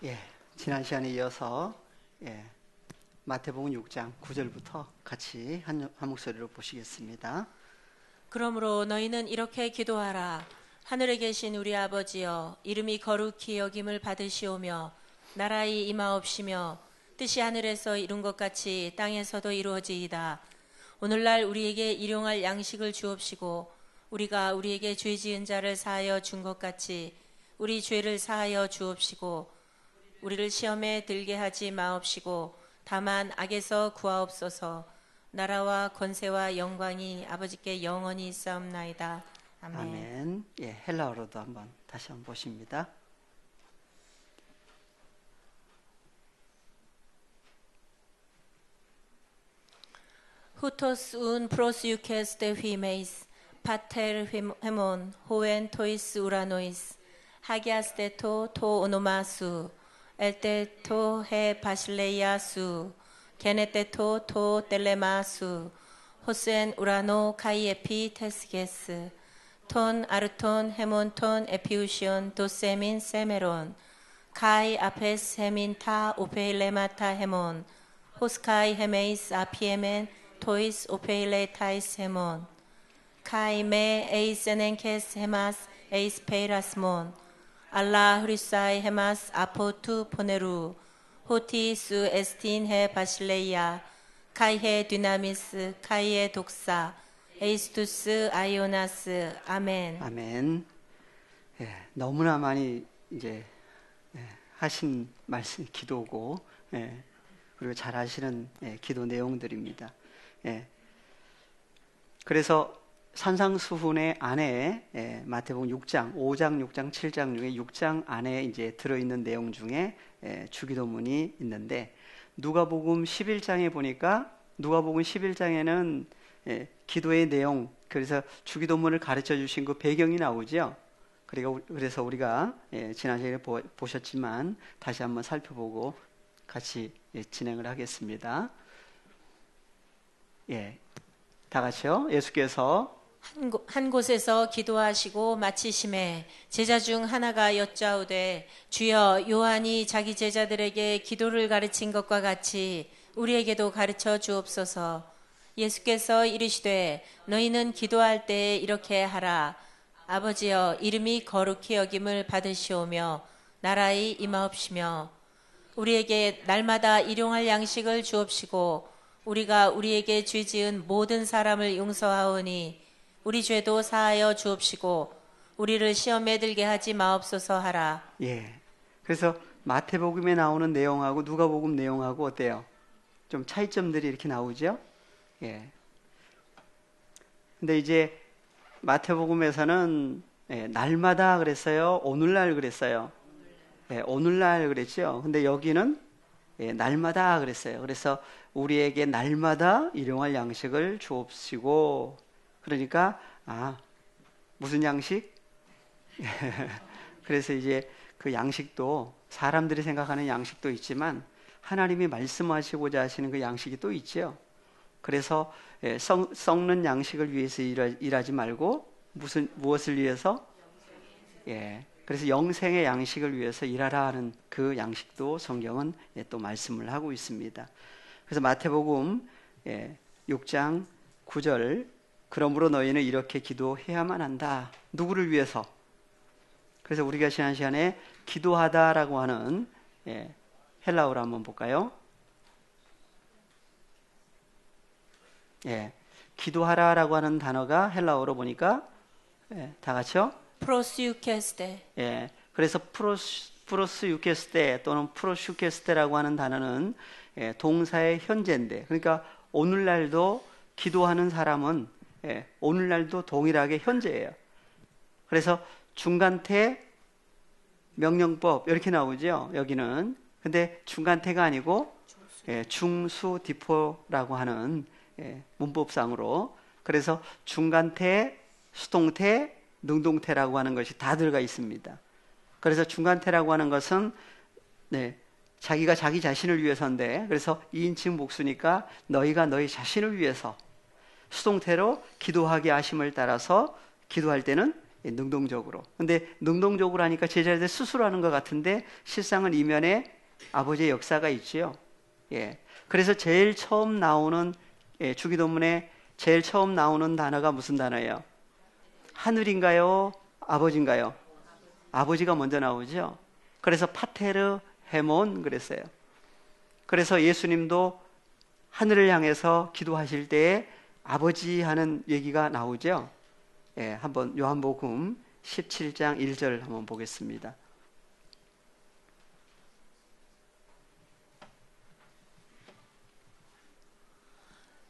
예, 지난 시간에 이어서 마태복음 6장 9절부터 같이 한 목소리로 보시겠습니다. 그러므로 너희는 이렇게 기도하라. 하늘에 계신 우리 아버지여, 이름이 거룩히 여김을 받으시오며 나라의 임하옵시며 뜻이 하늘에서 이룬 것 같이 땅에서도 이루어지이다. 오늘날 우리에게 일용할 양식을 주옵시고 우리가 우리에게 죄 지은 자를 사하여 준 것 같이 우리 죄를 사하여 주옵시고 우리를 시험에 들게 하지 마옵시고 다만 악에서 구하옵소서. 나라와 권세와 영광이 아버지께 영원히 있사옵나이다. 아멘. 아멘. 예, 헬라어로도 다시 한번 보십니다. Hutos un proseuches de huimeis, pater hemon, hoen tois uranois, hagias de to onomasu, el de to he basileiasu, genete to telemasu, hosen urano kai epi tesges, ton a르톤 hemon ton epiusion dosemin semeron, kai apes hemin ta opelemata hemon, 호스카이 헤메이스 아피에멘 토이스 오페일레 타이스 헤몬 카이메 에이세넨케스 헤마스 에이스 페이라스몬 알라 흐리사이 헤마스 아포투 포네루 호티스 에스틴 헤 바실레이아 카이헤 디나미스 카이헤 독사 에이스투스 아이오나스 아멘. 아멘. 예, 너무나 많이 이제 하신 말씀 기도고 그리고 잘 아시는 기도 내용들입니다. 그래서 산상수훈의 안에 마태복음 6장, 5장, 6장, 7장 중에 6장 안에 이제 들어있는 내용 중에 주기도문이 있는데 누가복음 11장에 보니까 누가복음 11장에는 기도의 내용, 그래서 주기도문을 가르쳐 주신 그 배경이 나오죠. 그래서 우리가 지난 시간에 보셨지만 다시 한번 살펴보고 같이 진행을 하겠습니다. 다 같이요. 예수께서 한 곳에서 기도하시고 마치심에 제자 중 하나가 여짜오되 주여 요한이 자기 제자들에게 기도를 가르친 것과 같이 우리에게도 가르쳐 주옵소서. 예수께서 이르시되 너희는 기도할 때에 이렇게 하라. 아버지여 이름이 거룩히 여김을 받으시오며 나라의 임하옵시며 우리에게 날마다 일용할 양식을 주옵시고 우리가 우리에게 죄 지은 모든 사람을 용서하오니 우리 죄도 사하여 주옵시고 우리를 시험에 들게 하지 마옵소서 하라. 그래서 마태복음에 나오는 내용하고 누가복음 내용하고 어때요? 좀 차이점들이 이렇게 나오죠? 근데 이제 마태복음에서는 날마다 그랬어요? 오늘날 그랬어요? 오늘날 그랬죠. 근데 여기는 날마다 그랬어요. 그래서 우리에게 날마다 일용할 양식을 주옵시고, 그러니까 무슨 양식? 그래서 이제 그 양식도 사람들이 생각하는 양식도 있지만 하나님이 말씀하시고자 하시는 그 양식이 또 있죠. 그래서 썩는 양식을 위해서 일하지 말고 무엇을 위해서? 그래서 영생의 양식을 위해서 일하라 하는 그 양식도 성경은 또 말씀을 하고 있습니다. 그래서 마태복음 6장 9절 그러므로 너희는 이렇게 기도해야만 한다. 누구를 위해서? 그래서 우리가 지난 시간에 기도하다라고 하는 헬라어로 한번 볼까요? 기도하라라고 하는 단어가 헬라어로 보니까 다 같이요? 프로스유케스테. 그래서 프로스유케스테 또는 프로슈케스테라고 하는 단어는 동사의 현재인데, 그러니까 오늘날도 기도하는 사람은 오늘날도 동일하게 현재예요. 그래서 중간태 명령법 이렇게 나오죠. 여기는. 근데 중간태가 아니고 중수디포라고 하는 문법상으로, 그래서 중간태, 수동태, 능동태라고 하는 것이 다 들어가 있습니다. 그래서 중간태라고 하는 것은 자기가 자기 자신을 위해서인데, 그래서 2인칭 복수니까 너희가 너희 자신을 위해서, 수동태로 기도하게 하심을 따라서 기도할 때는 능동적으로. 근데 능동적으로 하니까 제자들 스스로 하는 것 같은데 실상은 이면에 아버지의 역사가 있지요. 예. 그래서 제일 처음 나오는 주기도문에 제일 처음 나오는 단어가 무슨 단어예요? 하늘인가요? 아버지인가요? 아버지가 먼저 나오죠. 그래서 파테르 헤몬 그랬어요. 그래서 예수님도 하늘을 향해서 기도하실 때에 아버지 하는 얘기가 나오죠. 예, 한번 요한복음 17장 1절 한번 보겠습니다.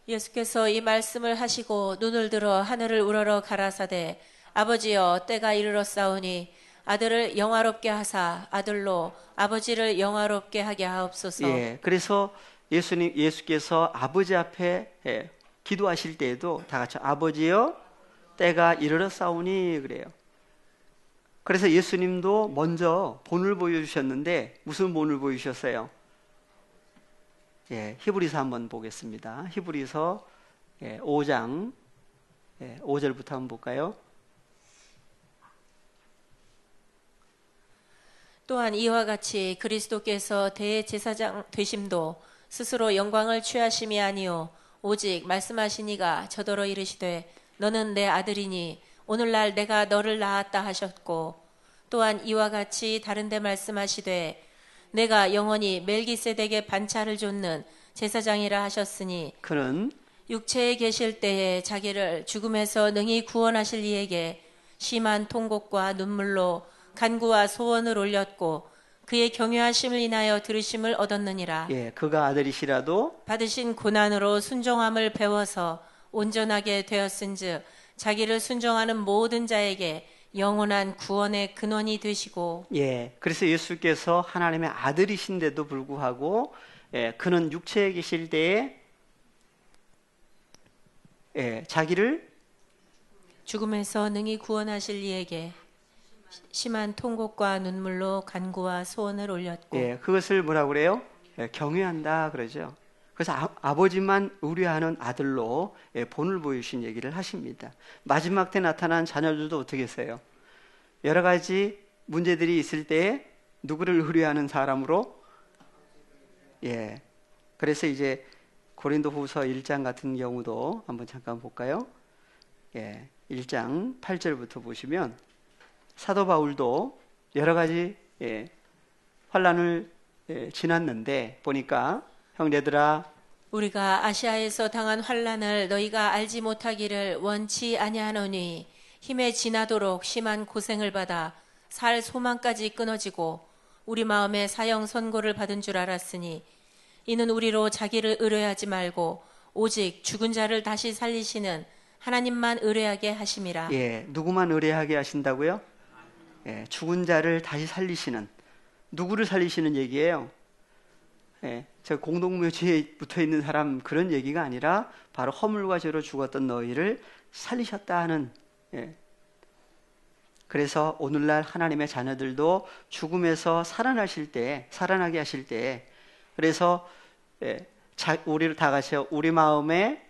예수께서 이 말씀을 하시고 눈을 들어 하늘을 우러러 가라사대 아버지여 때가 이르렀사오니 아들을 영화롭게 하사 아들로 아버지를 영화롭게 하게 하옵소서. 예, 그래서 예수께서 아버지 앞에 기도하실 때에도 다 같이 아버지여 때가 이르렀사오니 그래요. 그래서 예수님도 먼저 본을 보여주셨는데 무슨 본을 보여주셨어요? 예, 히브리서 한번 보겠습니다. 히브리서 5장 5절부터 한번 볼까요? 또한 이와 같이 그리스도께서 대제사장 되심도 스스로 영광을 취하심이 아니요 오직 말씀하시니가 저더러 이르시되 너는 내 아들이니 오늘날 내가 너를 낳았다 하셨고 또한 이와 같이 다른 데 말씀하시되 내가 영원히 멜기세덱의 반차를 좇는 제사장이라 하셨으니 그는 육체에 계실 때에 자기를 죽음에서 능히 구원하실 이에게 심한 통곡과 눈물로 간구와 소원을 올렸고 그의 경외하심을 인하여 들으심을 얻었느니라. 예, 그가 아들이시라도 받으신 고난으로 순종함을 배워서 온전하게 되었은즉 자기를 순종하는 모든 자에게 영원한 구원의 근원이 되시고 예, 그래서 예수께서 하나님의 아들이신데도 불구하고 그는 육체에 계실 때에 자기를 죽음에서 능히 구원하실 이에게 심한 통곡과 눈물로 간구와 소원을 올렸고 그것을 뭐라고 그래요? 경외한다 그러죠. 그래서 아버지만 의뢰하는 아들로 본을 보여주신 얘기를 하십니다. 마지막 때 나타난 자녀들도 어떻게 했어요? 여러 가지 문제들이 있을 때에 누구를 의뢰하는 사람으로? 예. 그래서 이제 고린도후서 1장 같은 경우도 한번 잠깐 볼까요? 예. 1장 8절부터 보시면 사도 바울도 여러 가지 환난을 지났는데 보니까 형제들아 우리가 아시아에서 당한 환난을 너희가 알지 못하기를 원치 아니하노니 힘에 지나도록 심한 고생을 받아 살 소망까지 끊어지고 우리 마음에 사형 선고를 받은 줄 알았으니 이는 우리로 자기를 의뢰하지 말고 오직 죽은 자를 다시 살리시는 하나님만 의뢰하게 하심이라. 예, 누구만 의뢰하게 하신다고요? 예, 죽은 자를 다시 살리시는 누구를 살리시는 얘기예요? 저 공동묘지에 붙어 있는 사람 그런 얘기가 아니라 바로 허물과 죄로 죽었던 너희를 살리셨다 하는. 그래서 오늘날 하나님의 자녀들도 죽음에서 살아나게 하실 때 그래서 우리를 다 같이 우리 마음에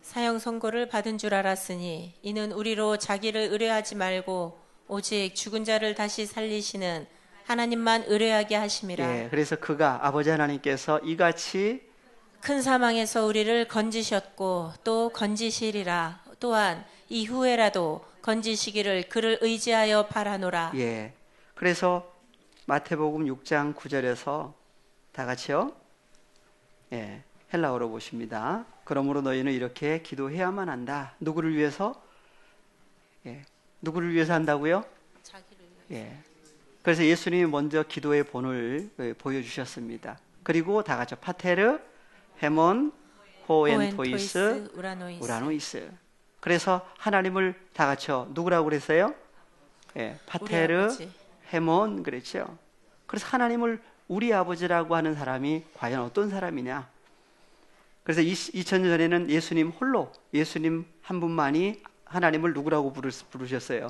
사형 선고를 받은 줄 알았으니 이는 우리로 자기를 의뢰하지 말고 오직 죽은 자를 다시 살리시는 하나님만 의뢰하게 하심이라. 그래서 그가 아버지 하나님께서 이같이 큰 사망에서 우리를 건지셨고 또 건지시리라. 또한 이후에라도 건지시기를 그를 의지하여 바라노라. 예. 그래서 마태복음 6장 9절에서 다 같이요. 헬라어로 보십니다. 그러므로 너희는 이렇게 기도해야만 한다. 누구를 위해서? 누구를 위해서 한다고요? 자기를 위해서. 그래서 예수님이 먼저 기도의 본을 보여주셨습니다. 그리고 다 같이 파테르, 헤몬, 호엔토이스, 우라노이스. 그래서 하나님을 다 같이요. 누구라고 그랬어요? 파테르, 헤몬 그랬죠. 그래서 하나님을 우리 아버지라고 하는 사람이 과연 어떤 사람이냐? 그래서 2000년 전에는 예수님 한 분만이 하나님을 누구라고 부르셨어요?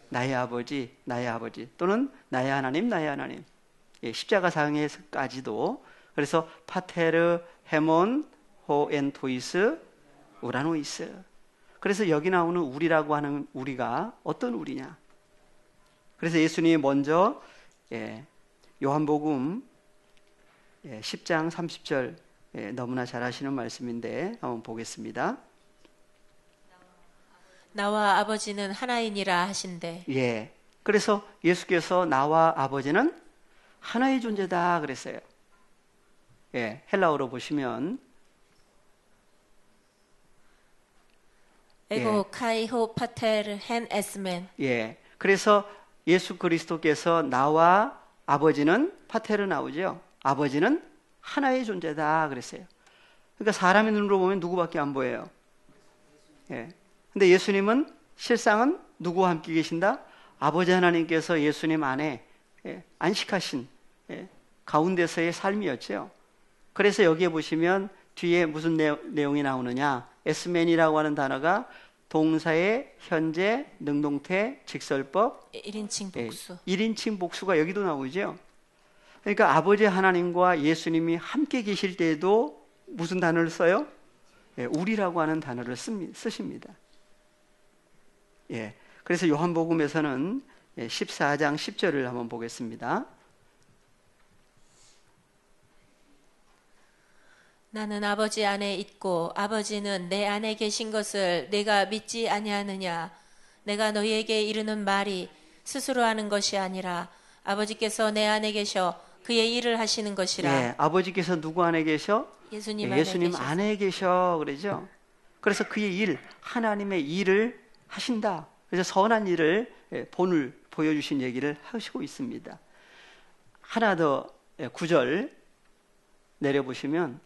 나의 아버지 또는 나의 하나님. 십자가상에까지도. 그래서 파테르, 헤몬, 호엔토이스, 우라노이스. 그래서 여기 나오는 우리라고 하는 우리가 어떤 우리냐? 그래서 예수님이 먼저 요한복음 10장 30절 너무나 잘 아시는 말씀인데 한번 보겠습니다. 나와 아버지는 하나이니라 하신대. 예. 그래서 예수께서 나와 아버지는 하나의 존재다 그랬어요. 예. 헬라어로 보시면 에고 카이호 파테르 헨 에스멘. 예. 그래서 예수 그리스도께서 나와 아버지는 파테르 나오죠. 아버지는 하나의 존재다 그랬어요. 그러니까 사람의 눈으로 보면 누구밖에 안 보여요. 예. 근데 예수님은 실상은 누구와 함께 계신다? 아버지 하나님께서 예수님 안에 안식하신 가운데서의 삶이었죠. 그래서 여기에 보시면 뒤에 무슨 내용이 나오느냐? 에스맨이라고 하는 단어가 동사의 현재, 능동태, 직설법, 1인칭 복수. 1인칭 복수가 여기도 나오죠. 그러니까 아버지 하나님과 예수님이 함께 계실 때에도 무슨 단어를 써요? 우리라고 하는 단어를 쓰십니다. 예. 그래서 요한복음에서는 14장 10절을 한번 보겠습니다. 나는 아버지 안에 있고 아버지는 내 안에 계신 것을 내가 믿지 아니하느냐? 내가 너희에게 이르는 말이 스스로 하는 것이 아니라 아버지께서 내 안에 계셔 그의 일을 하시는 것이라. 예, 아버지께서 누구 안에 계셔? 예수님 안에 계셔 그러죠. 그래서 그의 일, 하나님의 일을 하신다. 그래서 선한 일을 본을 보여주신 얘기를 하시고 있습니다. 하나 더 9절 내려보시면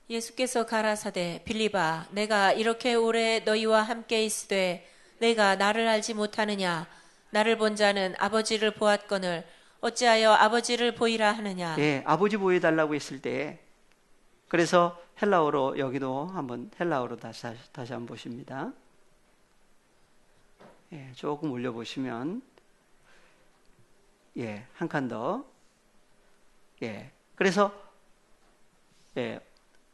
예수께서 가라사대 빌립아 내가 이렇게 오래 너희와 함께 있으되 내가 나를 알지 못하느냐? 나를 본 자는 아버지를 보았거늘 어찌하여 아버지를 보이라 하느냐? 예, 아버지 보여달라고 했을 때 그래서 헬라어로 여기도 한번 헬라어로 다시 한번 보십니다. 예, 조금 올려보시면 예, 한 칸 더. 예, 그래서 예,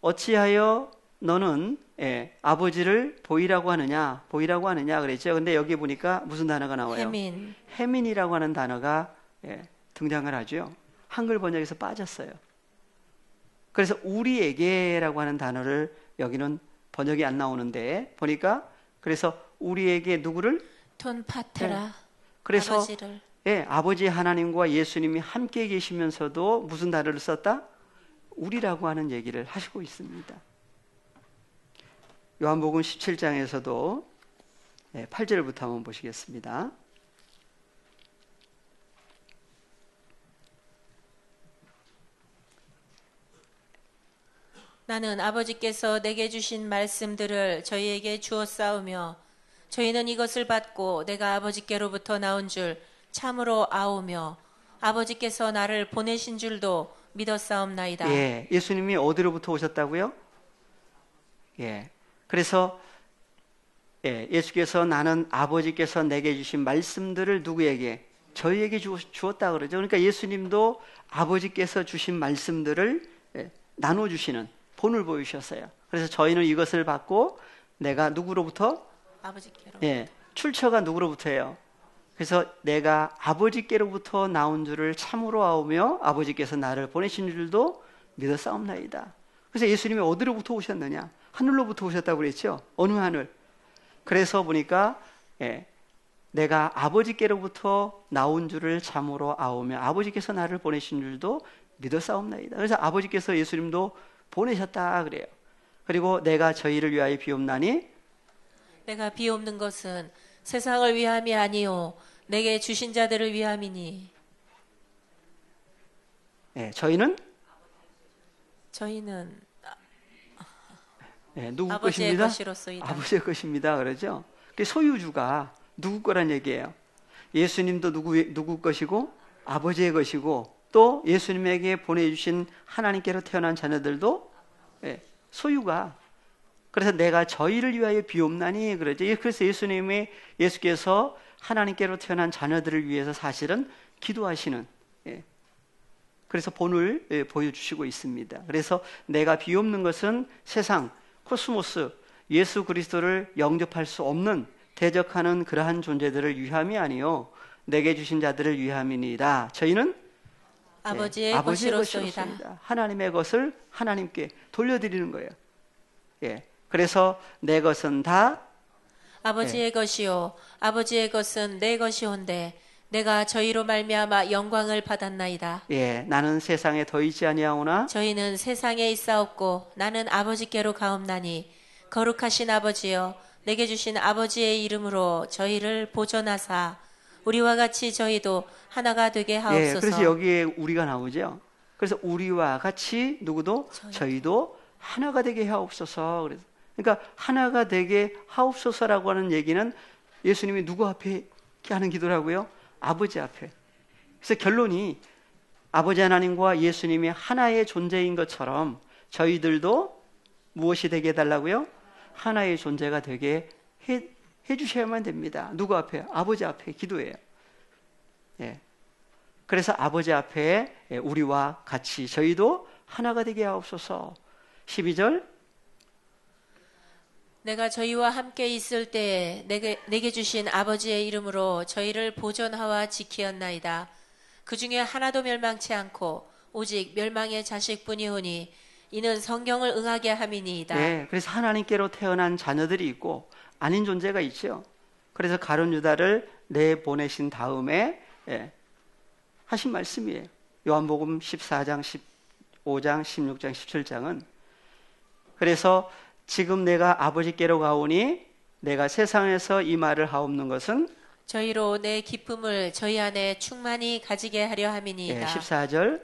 어찌하여 너는 아버지를 보이라고 하느냐 그랬죠. 근데 여기 보니까 무슨 단어가 나와요? 해민이라고 하는 단어가 등장을 하죠. 한글 번역에서 빠졌어요. 그래서 우리에게라고 하는 단어를 여기는 번역이 안 나오는데 보니까 그래서 우리에게 누구를? 톤 파테라. 그래서 아버지를. 아버지 하나님과 예수님이 함께 계시면서도 무슨 단어를 썼다? 우리라고 하는 얘기를 하시고 있습니다. 요한복음 17장에서도 8절부터 한번 보시겠습니다. 나는 아버지께서 내게 주신 말씀들을 저희에게 주었사오며 저희는 이것을 받고 내가 아버지께로부터 나온 줄 참으로 아오며 아버지께서 나를 보내신 줄도 믿었사옵나이다. 예, 예수님이 어디로부터 오셨다고요? 예, 그래서 예수께서 나는 아버지께서 내게 주신 말씀들을 누구에게? 저희에게 주었다 그러죠. 그러니까 예수님도 아버지께서 주신 말씀들을 나눠주시는 본을 보이셨어요. 그래서 저희는 이것을 받고 내가 누구로부터? 아버지께로. 예, 출처가 누구로부터예요? 그래서 내가 아버지께로부터 나온 줄을 참으로 아오며 아버지께서 나를 보내신 줄도 믿었사옵나이다. 그래서 예수님이 어디로부터 오셨느냐? 하늘로부터 오셨다고 그랬죠. 어느 하늘? 그래서 보니까 내가 아버지께로부터 나온 줄을 참으로 아오며 아버지께서 나를 보내신 줄도 믿었사옵나이다. 그래서 아버지께서 예수님도 보내셨다 그래요. 그리고 내가 저희를 위하여 비옵나니 내가 비옵는 것은 세상을 위함이 아니요 내게 주신 자들을 위함이니. 저희는 누구 아버지의 것입니다? 것이로소이다. 아버지의 것입니다. 그러죠. 소유주가 누구 거란 얘기예요. 예수님도 누구 것이고 아버지의 것이고 또 예수님에게 보내주신 하나님께로 태어난 자녀들도 소유가. 그래서 내가 저희를 위하여 비옵나니 그러죠. 그래서 예수께서 하나님께로 태어난 자녀들을 위해서 사실은 기도하시는 그래서 본을 보여주시고 있습니다. 그래서 내가 비옵는 것은 세상, 코스모스, 예수 그리스도를 영접할 수 없는 대적하는 그러한 존재들을 위함이 아니요 내게 주신 자들을 위함이니이다. 저희는 아버지의 것이로소이다. 하나님의 것을 하나님께 돌려드리는 거예요. 예. 그래서 내 것은 다 아버지의 것이요 아버지의 것은 내 것이온데 내가 저희로 말미암아 영광을 받았나이다. 예, 나는 세상에 더 있지 아니하오나 저희는 세상에 있사옵고 나는 아버지께로 가옵나니 거룩하신 아버지여 내게 주신 아버지의 이름으로 저희를 보존하사 우리와 같이 저희도 하나가 되게 하옵소서. 예, 그래서 여기에 우리가 나오죠. 그래서 우리와 같이 누구도 저희도 하나가 되게 하옵소서. 그러니까 하나가 되게 하옵소서라고 하는 얘기는 예수님이 누구 앞에 하는 기도라고요? 아버지 앞에. 그래서 결론이 아버지 하나님과 예수님이 하나의 존재인 것처럼 저희들도 무엇이 되게 해달라고요? 하나의 존재가 되게 해주셔야만 됩니다. 누구 앞에? 아버지 앞에 기도해요. 예. 그래서 아버지 앞에 우리와 같이 저희도 하나가 되게 하옵소서. 12절 내가 저희와 함께 있을 때에 내게 주신 아버지의 이름으로 저희를 보존하와 지키었나이다. 그 중에 하나도 멸망치 않고 오직 멸망의 자식뿐이오니 이는 성경을 응하게 함이니이다. 네, 그래서 하나님께로 태어난 자녀들이 있고 아닌 존재가 있죠. 그래서 가룟 유다를 내보내신 다음에 하신 말씀이에요. 요한복음 14장, 15장, 16장, 17장은 그래서 지금 내가 아버지께로 가오니 내가 세상에서 이 말을 하옵는 것은 저희로 내 기쁨을 저희 안에 충만히 가지게 하려 함이니이다. 14절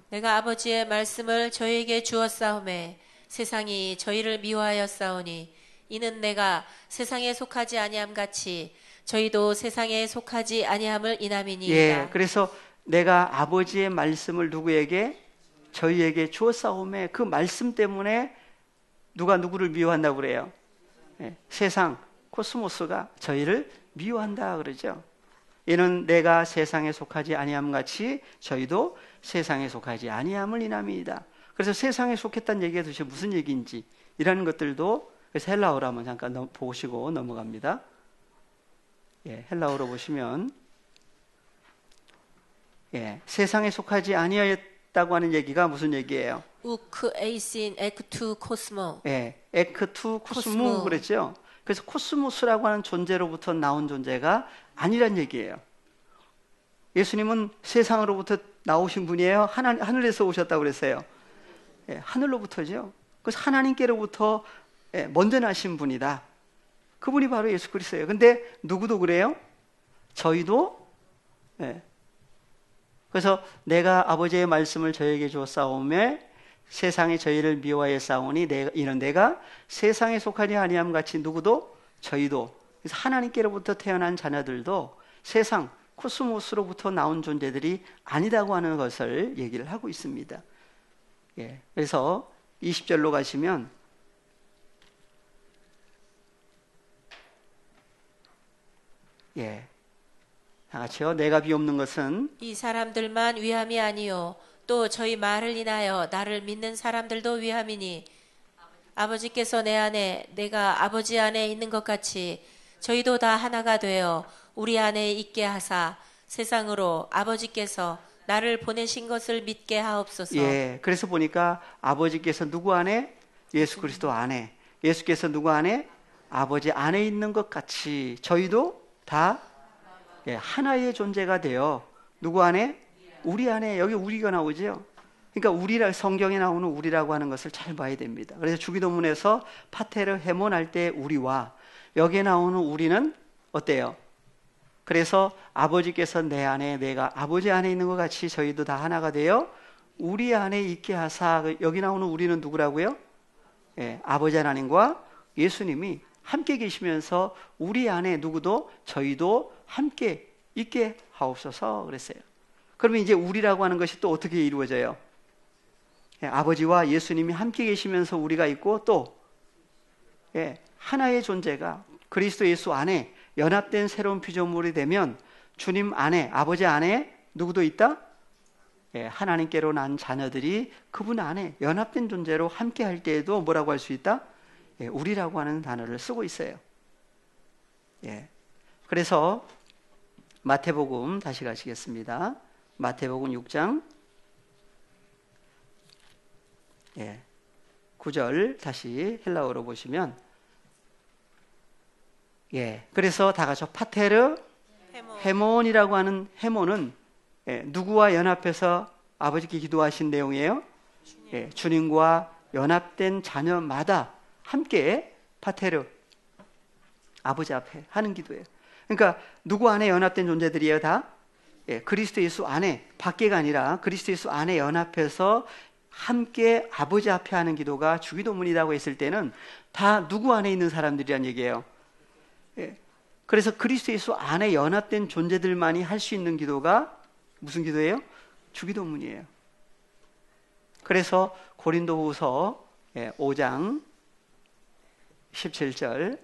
내가 아버지의 말씀을 저희에게 주었사오매 세상이 저희를 미워하였사오니 이는 내가 세상에 속하지 아니함 같이 저희도 세상에 속하지 아니함을 인함이니이다. 예, 그래서 내가 아버지의 말씀을 누구에게? 저희에게 주었사오매 그 말씀 때문에 누가 누구를 미워한다고 그래요? 예, 세상, 코스모스가 저희를 미워한다 그러죠. 이는 내가 세상에 속하지 아니함 같이 저희도 세상에 속하지 아니함을 인함이다. 그래서 세상에 속했다는 얘기가 도대체 무슨 얘기인지 이라는 것들도 그래서 헬라어로 한번 잠깐 보시고 넘어갑니다. 예, 헬라어로 보시면 세상에 속하지 아니하였다고 하는 얘기가 무슨 얘기예요? 우크 에이신 에크투 코스모. 에크투 코스모 그랬죠. 그래서 코스모스라고 하는 존재로부터 나온 존재가 아니란 얘기예요. 예수님은 세상으로부터 나오신 분이에요. 하늘에서 오셨다고 그랬어요. 하늘로부터죠. 그래서 하나님께로부터 먼저 나신 분이다. 그분이 바로 예수 그리스도예요. 근데 누구도 그래요? 저희도 그래서 내가 아버지의 말씀을 저에게 주었사오매 세상이 저희를 미워하여 싸우니 이는 내가 세상에 속하지 아니함 같이 누구도 저희도 그래서 하나님께로부터 태어난 자녀들도 세상 코스모스로부터 나온 존재들이 아니다고 하는 것을 얘기를 하고 있습니다. 그래서 20절로 가시면 다 같이요. 내가 비옵는 것은 이 사람들만 위함이 아니요 또 저희 말을 인하여 나를 믿는 사람들도 위함이니 아버지께서 내 안에 내가 아버지 안에 있는 것 같이 저희도 다 하나가 되어 우리 안에 있게 하사 세상으로 아버지께서 나를 보내신 것을 믿게 하옵소서. 그래서 보니까 아버지께서 누구 안에? 예수 그리스도 안에. 예수께서 누구 안에? 아버지 안에 있는 것 같이 저희도 다 하나의 존재가 되어 누구 안에? 우리 안에. 여기 우리가 나오죠. 그러니까 우리라 성경에 나오는 우리라고 하는 것을 잘 봐야 됩니다. 그래서 주기도문에서 파테르 헤몬할 때 우리와 여기에 나오는 우리는 어때요? 그래서 아버지께서 내 안에 내가 아버지 안에 있는 것 같이 저희도 다 하나가 되어 우리 안에 있게 하사. 여기 나오는 우리는 누구라고요? 아버지 하나님과 예수님이 함께 계시면서 우리 안에 누구도 저희도 함께 있게 하옵소서 그랬어요. 그러면 이제 우리라고 하는 것이 또 어떻게 이루어져요? 아버지와 예수님이 함께 계시면서 우리가 있고 또 하나의 존재가 그리스도 예수 안에 연합된 새로운 피조물이 되면 주님 안에 아버지 안에 누구도 있다? 하나님께로 난 자녀들이 그분 안에 연합된 존재로 함께 할 때에도 뭐라고 할 수 있다? 우리라고 하는 단어를 쓰고 있어요. 예. 그래서 마태복음 다시 가시겠습니다. 마태복음 6장 9절 다시 헬라어로 보시면 그래서 다 같이 파테르 헤몬이라고 하는 헤몬은 누구와 연합해서 아버지께 기도하신 내용이에요? 주님과 연합된 자녀마다 함께 파테르 아버지 앞에 하는 기도예요. 그러니까 누구 안에 연합된 존재들이에요? 다 그리스도 예수 안에, 밖에가 아니라 그리스도 예수 안에 연합해서 함께 아버지 앞에 하는 기도가 주기도문이라고 했을 때는 다 누구 안에 있는 사람들이란 얘기예요. 그래서 그리스도 예수 안에 연합된 존재들만이 할 수 있는 기도가 무슨 기도예요? 주기도문이에요. 그래서 고린도후서 5장 17절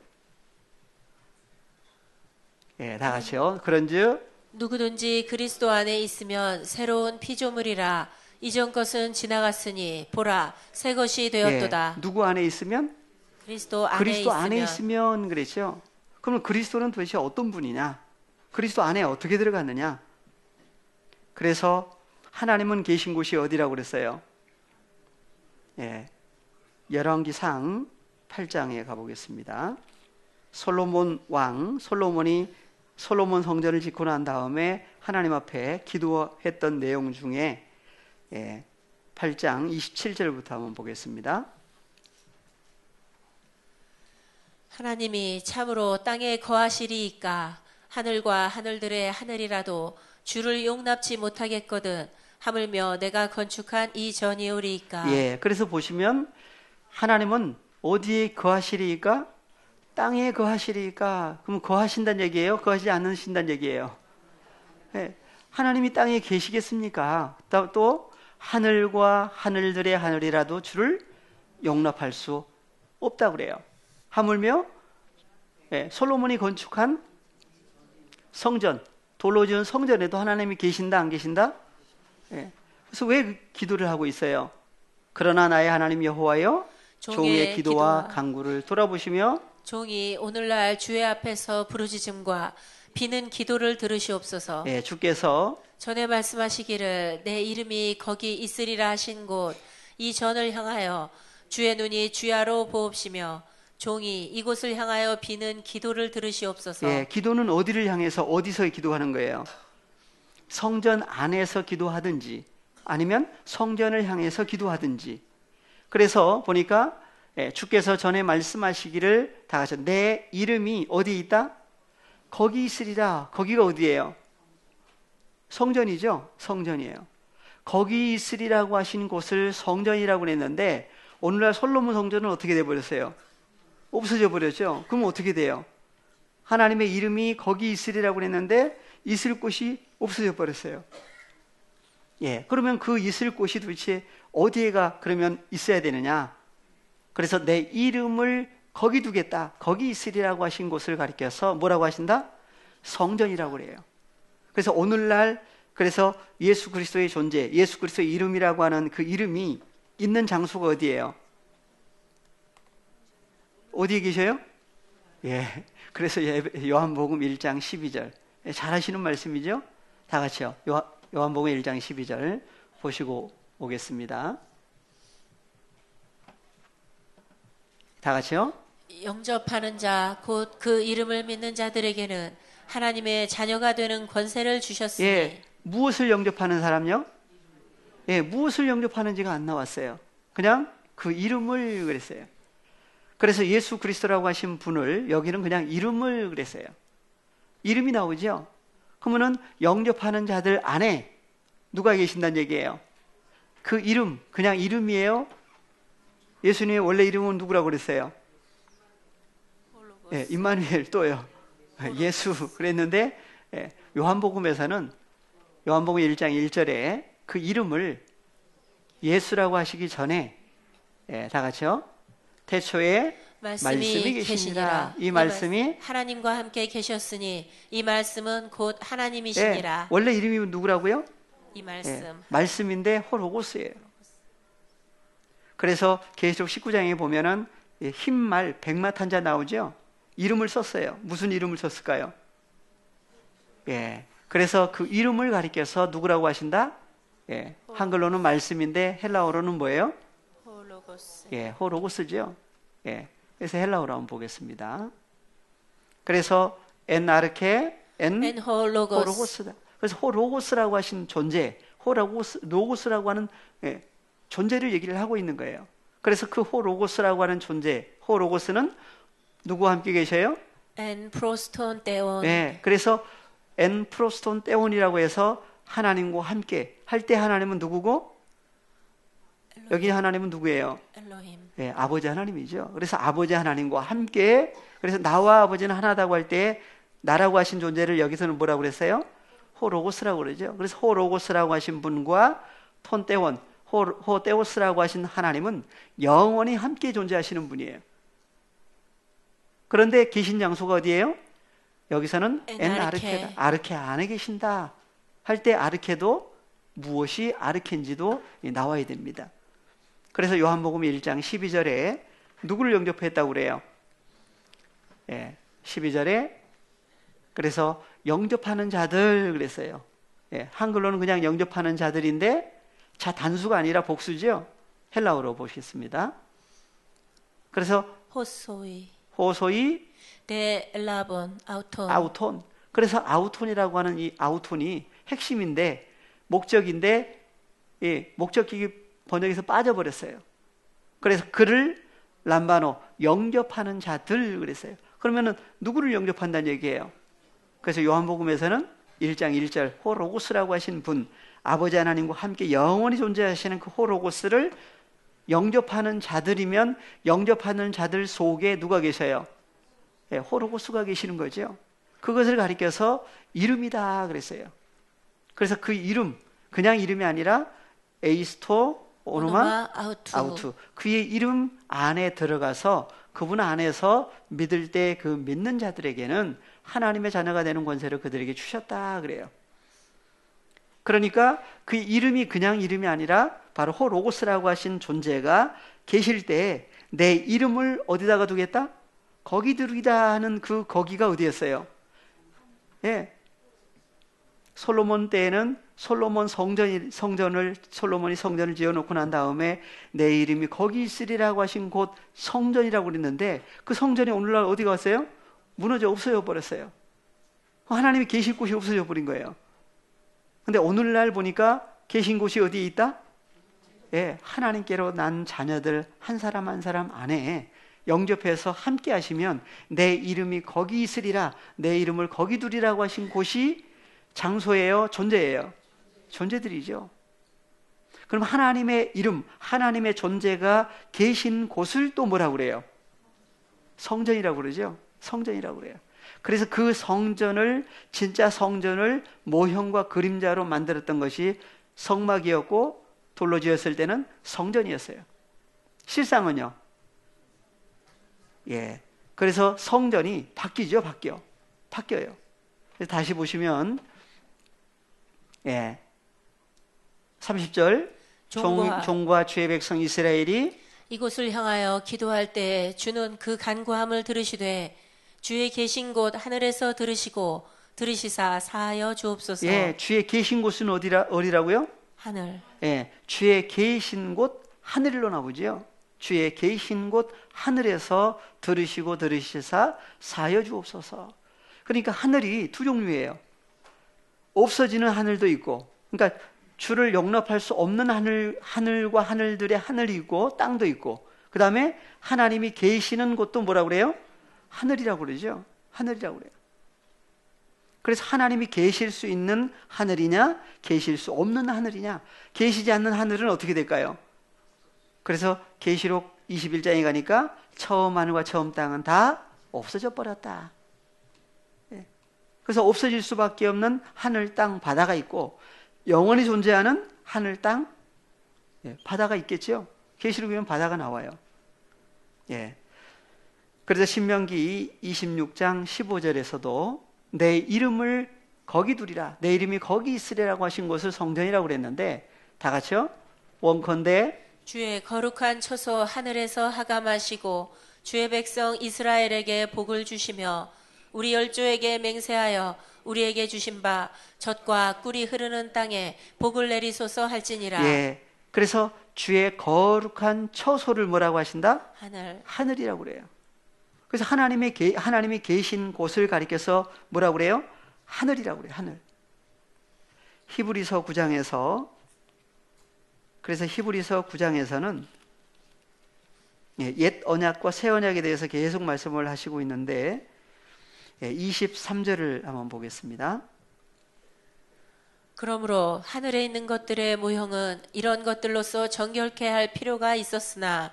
다 같이요. 그런즉 누구든지 그리스도 안에 있으면 새로운 피조물이라 이전 것은 지나갔으니 보라 새 것이 되었도다. 누구 안에 있으면? 그리스도 안에 있으면 그랬죠. 그러면 그리스도는 도대체 어떤 분이냐? 그리스도 안에 어떻게 들어갔느냐? 그래서 하나님은 계신 곳이 어디라고 그랬어요? 열왕기상 8장에 가보겠습니다. 솔로몬이 솔로몬 성전을 짓고 난 다음에 하나님 앞에 기도했던 내용 중에 8장 27절부터 한번 보겠습니다. 하나님이 참으로 땅에 거하시리이까 하늘과 하늘들의 하늘이라도 주를 용납치 못하겠거든 하물며 내가 건축한 이 전이오리이까. 그래서 보시면 하나님은 어디에 거하시리이까? 땅에 거하시리이까? 그럼 거하신다는 얘기예요? 거하지 않으신다는 얘기예요? 하나님이 땅에 계시겠습니까? 또 하늘과 하늘들의 하늘이라도 주를 용납할 수 없다고 그래요. 하물며 솔로몬이 건축한 성전, 돌로 지은 성전에도 하나님이 계신다 안 계신다? 그래서 왜 기도를 하고 있어요? 그러나 나의 하나님 여호와여 종의 기도와 간구를 돌아보시며 종이 오늘날 주의 앞에서 부르짖음과 비는 기도를 들으시옵소서. 주께서 전에 말씀하시기를 내 이름이 거기 있으리라 하신 곳 이 전을 향하여 주의 눈이 주야로 보옵시며 종이 이곳을 향하여 비는 기도를 들으시옵소서. 기도는 어디를 향해서 어디서 기도하는 거예요? 성전 안에서 기도하든지 아니면 성전을 향해서 기도하든지. 그래서 보니까 주께서 전에 말씀하시기를 다 같이 내 이름이 어디 있다? 거기 있으리라. 거기가 어디예요? 성전이죠. 성전이에요. 거기 있으리라고 하신 곳을 성전이라고 했는데 오늘날 솔로몬 성전은 어떻게 돼버렸어요? 없어져 버렸죠. 그럼 어떻게 돼요? 하나님의 이름이 거기 있으리라고 했는데 있을 곳이 없어져 버렸어요. 그러면 그 있을 곳이 도대체 어디에가 그러면 있어야 되느냐? 그래서 내 이름을 거기 두겠다. 거기 있으리라고 하신 곳을 가리켜서 뭐라고 하신다? 성전이라고 그래요. 그래서 오늘날 그래서 예수 그리스도의 존재, 예수 그리스도의 이름이라고 하는 그 이름이 있는 장소가 어디예요? 어디에 계셔요? 그래서 요한복음 1장 12절. 잘 하시는 말씀이죠? 다 같이요. 요한복음 1장 12절 보시고 오겠습니다. 다 같이요. 영접하는 자 곧 그 이름을 믿는 자들에게는 하나님의 자녀가 되는 권세를 주셨으니. 무엇을 영접하는 사람요? 무엇을 영접하는지가 안 나왔어요. 그냥 그 이름을 그랬어요. 그래서 예수 그리스도라고 하신 분을 여기는 그냥 이름을 그랬어요. 이름이 나오죠. 그러면은 영접하는 자들 안에 누가 계신다는 얘기예요? 그 이름, 그냥 이름이에요? 예수님의 원래 이름은 누구라고 그랬어요? 임마누엘. 또요. 예수 그랬는데 요한복음에서는 요한복음 1장 1절에 그 이름을 예수라고 하시기 전에 다 같이요. 태초에 말씀이 계시니라. 이 말씀이 하나님과 함께 계셨으니 이 말씀은 곧 하나님이시니라. 원래 이름이 누구라고요? 이 말씀. 말씀인데 호로고스예요. 그래서 계시록 19장에 보면은 예, 흰말, 백마탄자 나오죠? 이름을 썼어요. 무슨 이름을 썼을까요? 예. 그래서 그 이름을 가리켜서 누구라고 하신다? 예. 한글로는 말씀인데 헬라어로는 뭐예요? 호로고스. 예, 호로고스죠. 예. 그래서 헬라어로 한번 보겠습니다. 그래서 엔 아르케 엔 호로고스. 호로고스다. 그래서 호로고스라고 하신 존재, 로고스라고 하는 예, 존재를 얘기를 하고 있는 거예요. 그래서 그 호로고스라고 하는 존재, 호로고스는 누구와 함께 계셔요? 엔 프로스톤 떼온. 네, 그래서 엔 프로스톤 떼온이라고 해서 하나님과 함께 할 때 하나님은 누구고? 여기 하나님은 누구예요? 엘로힘. 네, 아버지 하나님이죠. 그래서 아버지 하나님과 함께, 그래서 나와 아버지는 하나다고 할 때 나라고 하신 존재를 여기서는 뭐라고 그랬어요? 호로고스라고 그러죠. 그래서 호로고스라고 하신 분과 톤떼온, 호테오스라고 하신 하나님은 영원히 함께 존재하시는 분이에요. 그런데 계신 장소가 어디예요? 여기서는 아르케다. 아르케 안에 계신다 할 때 아르케도 무엇이 아르케인지도 나와야 됩니다. 그래서 요한복음 1장 12절에 누구를 영접했다고 그래요? 예, 12절에 그래서 영접하는 자들 그랬어요. 예, 한글로는 그냥 영접하는 자들인데 자 단수가 아니라 복수죠. 헬라어로 보시겠습니다. 그래서 호소이 데 엘라본 아우톤. 그래서 아우톤이라고 하는 이 아우톤이 핵심인데 목적인데 예, 목적격이 번역에서 빠져버렸어요. 그래서 그를 람바노 영접하는 자들 그랬어요. 그러면은 누구를 영접한다는 얘기예요? 그래서 요한복음에서는 1장 1절 호로고스라고 하신 분 아버지 하나님과 함께 영원히 존재하시는 그 호로고스를 영접하는 자들이면 영접하는 자들 속에 누가 계셔요? 예, 호로고스가 계시는 거죠. 그것을 가리켜서 이름이다 그랬어요. 그래서 그 이름 그냥 이름이 아니라 에이스토 오노마 아우투 그의 이름 안에 들어가서 그분 안에서 믿을 때 그 믿는 자들에게는 하나님의 자녀가 되는 권세를 그들에게 주셨다 그래요. 그러니까 그 이름이 그냥 이름이 아니라 바로 호로고스라고 하신 존재가 계실 때 내 이름을 어디다가 두겠다? 거기 두리다 하는 그 거기가 어디였어요? 예. 솔로몬 때에는 솔로몬이 성전을 지어놓고 난 다음에 내 이름이 거기 있으리라고 하신 곳 성전이라고 그랬는데 그 성전이 오늘날 어디 갔어요? 무너져 없어져 버렸어요. 하나님이 계실 곳이 없어져 버린 거예요. 근데 오늘날 보니까 계신 곳이 어디에 있다? 예, 하나님께로 난 자녀들 한 사람 한 사람 안에 영접해서 함께 하시면 내 이름이 거기 있으리라 내 이름을 거기 두리라고 하신 곳이 장소예요? 존재예요? 존재들이죠. 그럼 하나님의 이름, 하나님의 존재가 계신 곳을 또 뭐라고 그래요? 성전이라고 그러죠. 성전이라고 그래요. 그래서 그 성전을 진짜 성전을 모형과 그림자로 만들었던 것이 성막이었고 돌로 지었을 때는 성전이었어요. 실상은요. 예. 그래서 성전이 바뀌죠, 바뀌어요. 그래서 다시 보시면 예. 30절 종과 주의 백성 이스라엘이 이곳을 향하여 기도할 때 주는 그 간구함을 들으시되 주의 계신 곳 하늘에서 들으시고 들으시사 사하여 주옵소서. 예, 주의 계신 곳은 어디라고요? 하늘. 예, 주의 계신 곳 하늘로 나오지요. 주의 계신 곳 하늘에서 들으시고 들으시사 사하여 주옵소서. 그러니까 하늘이 두 종류예요. 없어지는 하늘도 있고, 그러니까 주를 용납할 수 없는 하늘과 하늘들의 하늘이 있고 땅도 있고, 그 다음에 하나님이 계시는 곳도 뭐라고 그래요? 하늘이라고 그러죠. 하늘이라고 그래요. 그래서 하나님이 계실 수 있는 하늘이냐, 계실 수 없는 하늘이냐, 계시지 않는 하늘은 어떻게 될까요? 그래서 계시록 21장에 가니까 처음 하늘과 처음 땅은 다 없어져 버렸다. 그래서 없어질 수밖에 없는 하늘, 땅, 바다가 있고 영원히 존재하는 하늘, 땅, 바다가 있겠죠. 계시록에 보면 바다가 나와요. 예. 그래서 신명기 26장 15절에서도 내 이름을 거기 두리라, 내 이름이 거기 있으리라고 하신 것을 성전이라고 그랬는데 다 같이요. 원컨대 주의 거룩한 처소 하늘에서 하감하시고 주의 백성 이스라엘에게 복을 주시며 우리 열조에게 맹세하여 우리에게 주신 바 젖과 꿀이 흐르는 땅에 복을 내리소서 할지니라. 예. 그래서 주의 거룩한 처소를 뭐라고 하신다? 하늘. 하늘이라고 그래요. 그래서 하나님이 계신 곳을 가리켜서 뭐라고 그래요? 하늘이라고 그래요. 하늘. 히브리서 9장에서 그래서 히브리서 9장에서는 옛 언약과 새 언약에 대해서 계속 말씀을 하시고 있는데 23절을 한번 보겠습니다. 그러므로 하늘에 있는 것들의 모형은 이런 것들로서 정결케 할 필요가 있었으나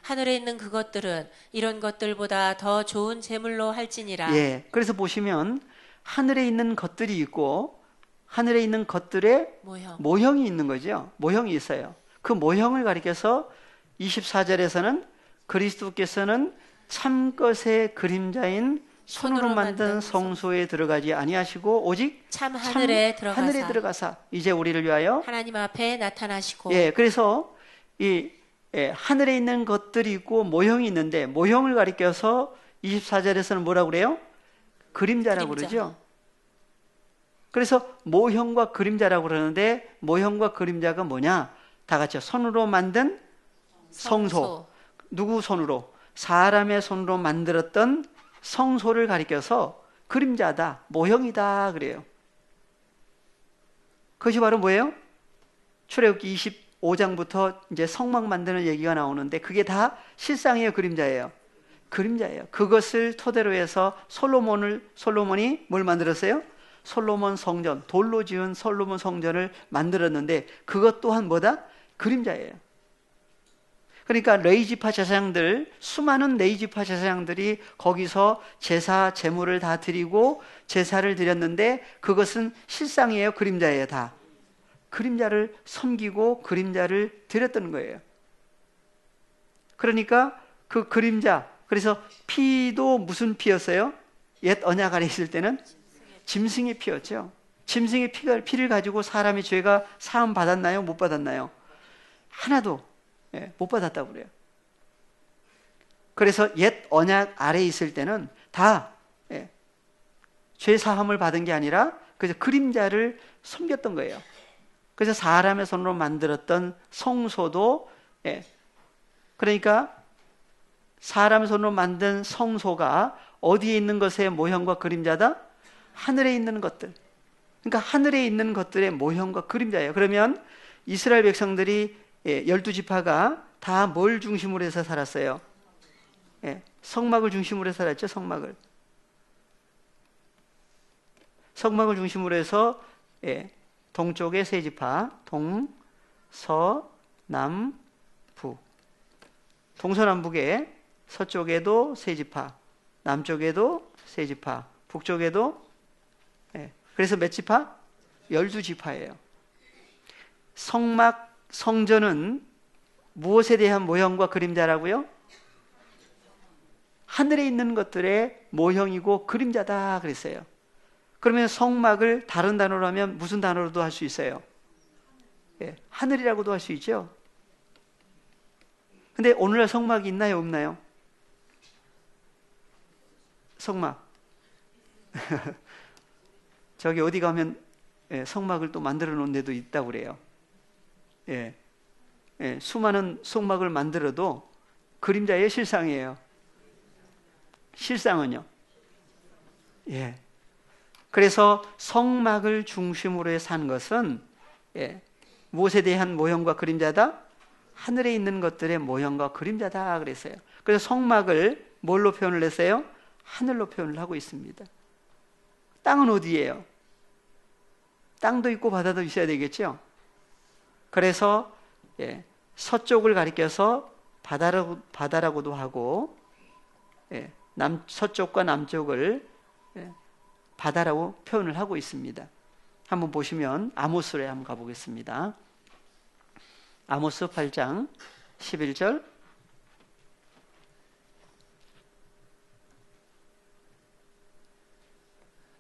하늘에 있는 그것들은 이런 것들보다 더 좋은 제물로 할지니라. 예. 그래서 보시면 하늘에 있는 것들이 있고 하늘에 있는 것들의 모형이 있는 거죠. 모형이 있어요. 그 모형을 가리켜서 24절에서는 그리스도께서는 참것의 그림자인 손으로 만든 성소에 들어가지 아니하시고 오직 참 하늘에 들어가사 이제 우리를 위하여 하나님 앞에 나타나시고. 예, 그래서 이 하늘에 있는 것들이 있고 모형이 있는데 모형을 가리켜서 24절에서는 뭐라고 그래요? 그림자라고 그러죠. 그래서 모형과 그림자라고 그러는데 모형과 그림자가 뭐냐? 다 같이 손으로 만든 성소. 누구 손으로? 사람의 손으로 만들었던 성소를 가리켜서 그림자다, 모형이다 그래요. 그것이 바로 뭐예요? 출애굽기 25장부터 이제 성막 만드는 얘기가 나오는데 그게 다 실상이에요, 그림자예요. 그림자예요. 그것을 토대로 해서 솔로몬이 뭘 만들었어요? 솔로몬 성전, 돌로 지은 솔로몬 성전을 만들었는데 그것 또한 뭐다? 그림자예요. 그러니까 레위지파 제사장들, 수많은 레위지파 제사장들이 거기서 제사, 제물을 다 드리고 제사를 드렸는데 그것은 실상이에요, 그림자예요, 다. 그림자를 섬기고 그림자를 드렸던 거예요. 그러니까 그 그림자, 그래서 피도 무슨 피였어요? 옛 언약 아래 있을 때는 짐승의 피였죠. 짐승의 피를 가지고 사람의 죄가 사함 받았나요? 못 받았나요? 하나도 못 받았다고 그래요. 그래서 옛 언약 아래 있을 때는 다 죄 사함을 받은 게 아니라 그래서 그림자를 섬겼던 거예요. 그래서 사람의 손으로 만들었던 성소도 그러니까 사람의 손으로 만든 성소가 어디에 있는 것의 모형과 그림자다? 하늘에 있는 것들. 그러니까 하늘에 있는 것들의 모형과 그림자예요. 그러면 이스라엘 백성들이 12지파가 다 뭘 중심으로 해서 살았어요? 성막을 중심으로 해서 살았죠. 성막을 중심으로 해서 동쪽에 세 지파, 동, 서, 남, 북. 동서남북에 서쪽에도 세 지파, 남쪽에도 세 지파, 북쪽에도 그래서 몇 지파? 12지파예요. 성전은 무엇에 대한 모형과 그림자라고요? 하늘에 있는 것들의 모형이고 그림자다 그랬어요. 그러면 성막을 다른 단어로 하면 무슨 단어로도 할 수 있어요? 하늘이라고도 할 수 있죠. 근데 오늘날 성막이 있나요, 없나요? 성막. 저기 어디 가면 성막을 또 만들어 놓은 데도 있다고 그래요. 수많은 성막을 만들어도 그림자의 실상이에요. 실상은요. 그래서 성막을 중심으로 산 것은 무엇에 대한 모형과 그림자다? 하늘에 있는 것들의 모형과 그림자다 그랬어요. 그래서 성막을 뭘로 표현을 했어요? 하늘로 표현을 하고 있습니다. 땅은 어디예요? 땅도 있고 바다도 있어야 되겠죠? 그래서 서쪽을 가리켜서 바다라고도 하고 서쪽과 남쪽을 바다라고 표현을 하고 있습니다. 한번 보시면 아모스로 한번 가보겠습니다. 아모스 8장 11절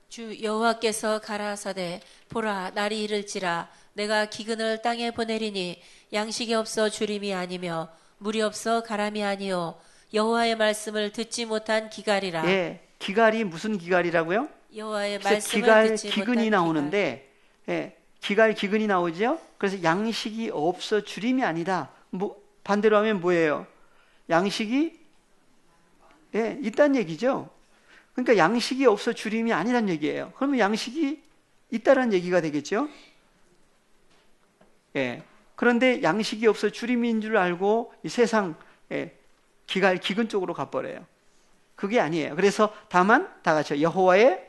주 여호와께서 가라사대 보라 날이 이를지라 내가 기근을 땅에 보내리니 양식이 없어 주림이 아니며 물이 없어 가람이 아니요 여호와의 말씀을 듣지 못한 기갈이라. 예, 기갈이 무슨 기갈이라고요? 여호와의 그래서 말씀을 기갈, 듣지 기근이 못한 나오는데, 예, 기갈, 기근이 나오죠? 그래서 양식이 없어 주림이 아니다. 반대로 하면 뭐예요? 양식이, 예, 있다는 얘기죠. 그러니까 양식이 없어 주림이 아니란 얘기예요. 그러면 양식이 있다는 얘기가 되겠죠? 예. 그런데 양식이 없어 주림인 줄 알고 이 세상, 예, 기갈, 기근 쪽으로 가버려요. 그게 아니에요. 그래서 다만 다 같이 여호와의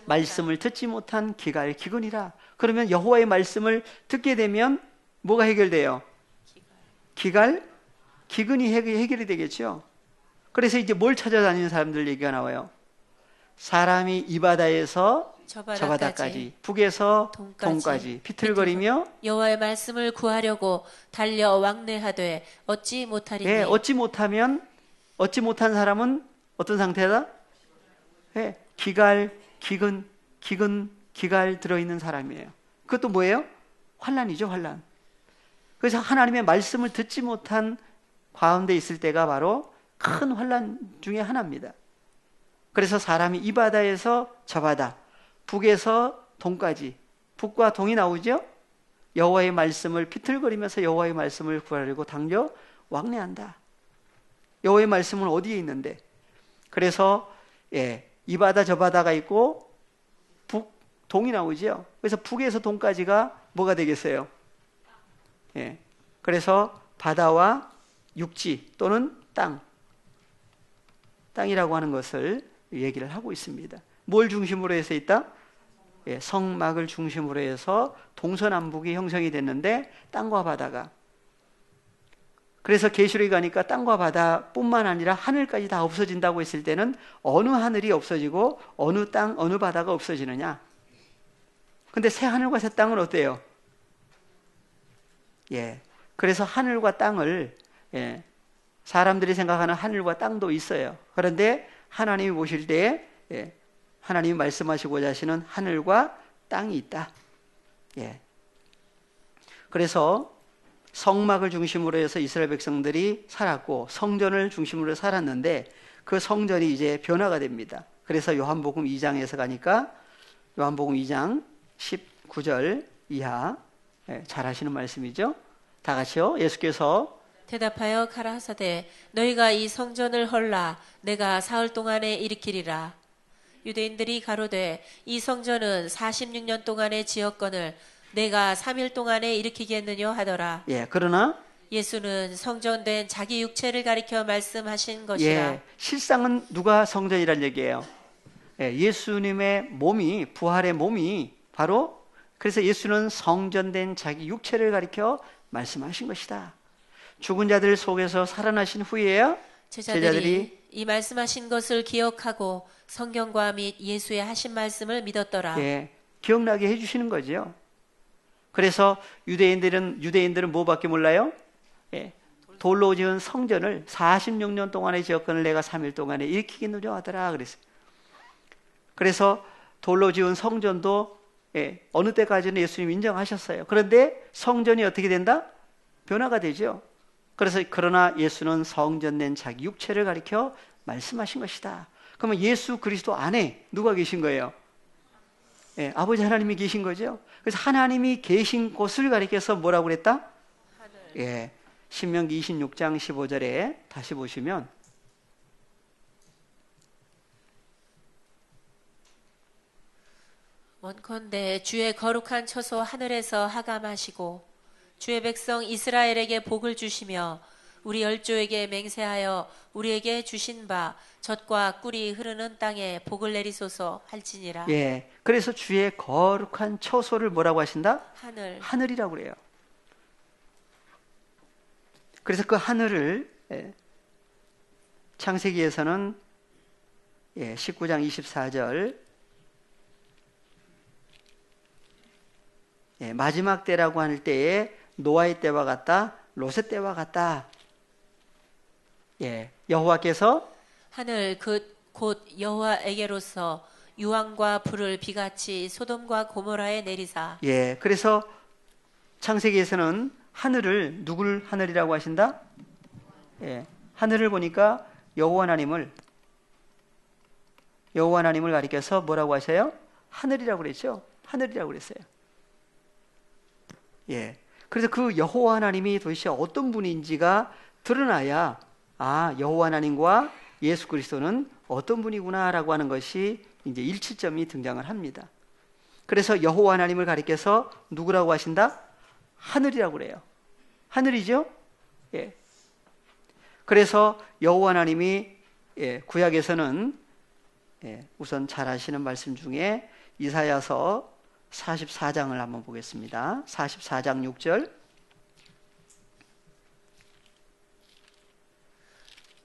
말씀을 듣지 못한 기갈, 기근이라. 그러면 여호와의 말씀을 듣게 되면 뭐가 해결돼요? 기갈, 기근이 해결이 되겠죠. 그래서 이제 뭘 찾아다니는 사람들 얘기가 나와요. 사람이 이 바다에서 저 바다까지, 북에서 동까지 비틀거리며 여호와의 말씀을 구하려고 달려 왕래하되 얻지 못하리니. 예, 얻지 못한 사람은 어떤 상태다? 예, 기갈, 기갈 들어있는 사람이에요. 그것도 뭐예요? 환난이죠, 환난. 그래서 하나님의 말씀을 듣지 못한 가운데 있을 때가 바로 큰 환난 중에 하나입니다. 그래서 사람이 이 바다에서 저 바다, 북에서 동까지, 북과 동이 나오죠? 여호와의 말씀을 비틀거리면서 여호와의 말씀을 구하려고 당겨 왕래한다. 여호와의 말씀은 어디에 있는데? 그래서 예, 이 바다 저 바다가 있고 북, 동이 나오죠? 그래서 북에서 동까지가 뭐가 되겠어요? 예, 그래서 바다와 육지 또는 땅이라고 하는 것을 얘기를 하고 있습니다. 뭘 중심으로 해서 있다? 예, 성막을 중심으로 해서 동서남북이 형성이 됐는데 땅과 바다가, 그래서 계시록에 가니까 땅과 바다뿐만 아니라 하늘까지 다 없어진다고 했을 때는 어느 하늘이 없어지고 어느 땅, 어느 바다가 없어지느냐? 근데 새 하늘과 새 땅은 어때요? 예, 그래서 하늘과 땅을, 예, 사람들이 생각하는 하늘과 땅도 있어요. 그런데 하나님이 보실 때에, 예, 하나님이 말씀하시고자 하시는 하늘과 땅이 있다. 예. 그래서 성막을 중심으로 해서 이스라엘 백성들이 살았고 성전을 중심으로 살았는데 그 성전이 이제 변화가 됩니다. 그래서 요한복음 2장에서 가니까 요한복음 2장 19절 이하, 예, 잘 하시는 말씀이죠. 다 같이요. 예수께서 대답하여 가라사대 너희가 이 성전을 헐라 내가 사흘 동안에 일으키리라. 유대인들이 가로되 이 성전은 46년 동안에 지었거늘 내가 3일 동안에 일으키겠느냐 하더라. 예, 그러나 예수는 성전된 자기 육체를 가리켜 말씀하신 것이라. 예, 실상은 누가 성전이란 얘기예요? 예, 예수님의 몸이, 부활의 몸이 바로, 그래서 예수는 성전된 자기 육체를 가리켜 말씀하신 것이다. 죽은 자들 속에서 살아나신 후에야 제자들이 이 말씀하신 것을 기억하고 성경과 및 예수의 하신 말씀을 믿었더라. 예, 기억나게 해주시는 거죠. 그래서 유대인들은 뭐밖에 몰라요? 예, 돌로 지은 성전을 46년 동안에 지었거늘 내가 3일 동안에 일으키겠느냐 하더라. 그래서 돌로 지은 성전도, 예, 어느 때까지는 예수님 인정하셨어요. 그런데 성전이 어떻게 된다? 변화가 되죠. 그래서 그러나 예수는 성전된 자기 육체를 가리켜 말씀하신 것이다. 그러면 예수 그리스도 안에 누가 계신 거예요? 예, 아버지 하나님이 계신 거죠. 그래서 하나님이 계신 곳을 가리켜서 뭐라고 그랬다? 예, 신명기 26장 15절에 다시 보시면 원컨대 주의 거룩한 처소 하늘에서 하감하시고 주의 백성 이스라엘에게 복을 주시며 우리 열조에게 맹세하여 우리에게 주신 바 젖과 꿀이 흐르는 땅에 복을 내리소서 할지니라. 예, 그래서 주의 거룩한 처소를 뭐라고 하신다? 하늘이라고 그래요. 그래서 그 하늘을, 예, 창세기에서는, 예, 19장 24절, 예, 마지막 때라고 할 때에 노아의 때와 같다, 롯의 때와 같다. 예, 여호와께서 하늘 곧 여호와에게로서 유황과 불을 비같이 소돔과 고모라에 내리사. 예, 그래서 창세기에서는 하늘을 누굴 하늘이라고 하신다? 예, 하늘을 보니까 여호와 하나님을 가리켜서 뭐라고 하세요? 하늘이라고 그랬죠. 하늘이라고 그랬어요. 예. 그래서 그 여호와 하나님이 도대체 어떤 분인지가 드러나야 여호와 하나님과 예수 그리스도는 어떤 분이구나라고 하는 것이 이제 일치점이 등장을 합니다. 그래서 여호와 하나님을 가리켜서 누구라고 하신다? 하늘이라고 그래요. 하늘이죠? 예. 그래서 여호와 하나님이 구약에서는 우선 잘 아시는 말씀 중에 이사야서 44장을 한번 보겠습니다. 44장 6절.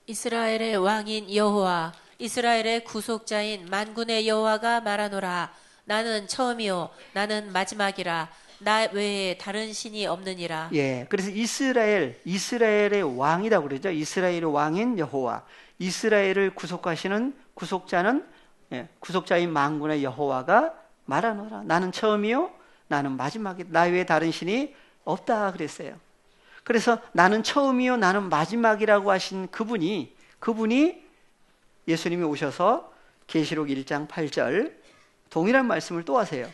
이스라엘의 왕인 여호와, 이스라엘의 구속자인 만군의 여호와가 말하노라. 나는 처음이요 나는 마지막이라. 나 외에 다른 신이 없느니라. 예, 그래서 이스라엘의 왕이라고 그러죠. 이스라엘의 왕인 여호와, 이스라엘을 구속하시는 구속자는 구속자인 만군의 여호와가 말하노라. 나는 처음이요 나는 마지막이다. 나 외에 다른 신이 없다 그랬어요. 그래서 나는 처음이요 나는 마지막이라고 하신 그분이 예수님이 오셔서 계시록 1장 8절 동일한 말씀을 또 하세요.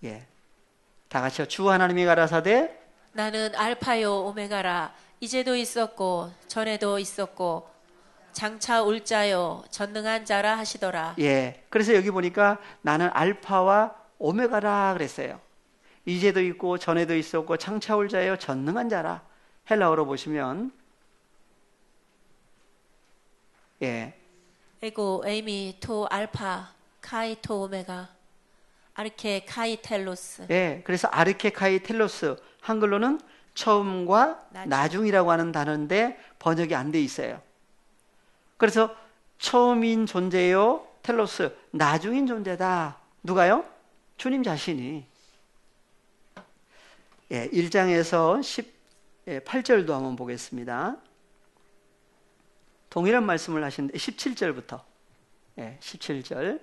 예, 다 같이요. 주 하나님이 가라사대 나는 알파요 오메가라. 이제도 있었고 전에도 있었고 장차 올 자요 전능한 자라 하시더라. 예, 그래서 여기 보니까 나는 알파와 오메가라 그랬어요. 이제도 있고 전에도 있었고 장차 올 자요 전능한 자라. 헬라어로 보시면 에고 에이미 토 알파 카이 토 오메가 아르케 카이 텔로스. 예, 그래서 아르케 카이 텔로스 한글로는 처음과 나중이라고 하는 단어인데 번역이 안 돼 있어요. 그래서 처음인 존재요 텔로스 나중인 존재다. 누가요? 주님 자신이. 1장에서 18절도 한번 보겠습니다. 동일한 말씀을 하시는데 17절부터 17절.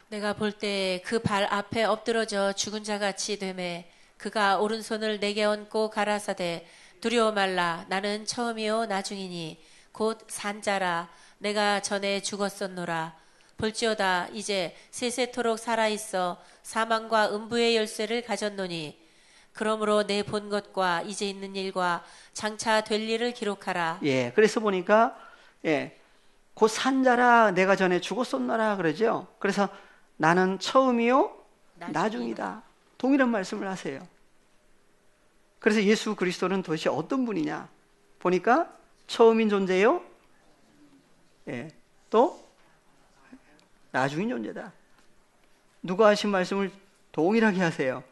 내가 볼 때 그 발 앞에 엎드러져 죽은 자 같이 되매 그가 오른손을 내게 얹고 가라사대 두려워 말라. 나는 처음이요 나중이니 곧 산자라. 내가 전에 죽었었노라. 볼지어다 이제 세세토록 살아있어 사망과 음부의 열쇠를 가졌노니 그러므로 내 본 것과 이제 있는 일과 장차 될 일을 기록하라. 예, 그래서 보니까 곧 산자라. 내가 전에 죽었었노라 그러죠. 그래서 나는 처음이요 나중이다. 동일한 말씀을 하세요. 그래서 예수 그리스도는 도대체 어떤 분이냐 보니까 처음인 존재요, 또 나중인 존재다. 누가 하신 말씀을 동일하게 하세요.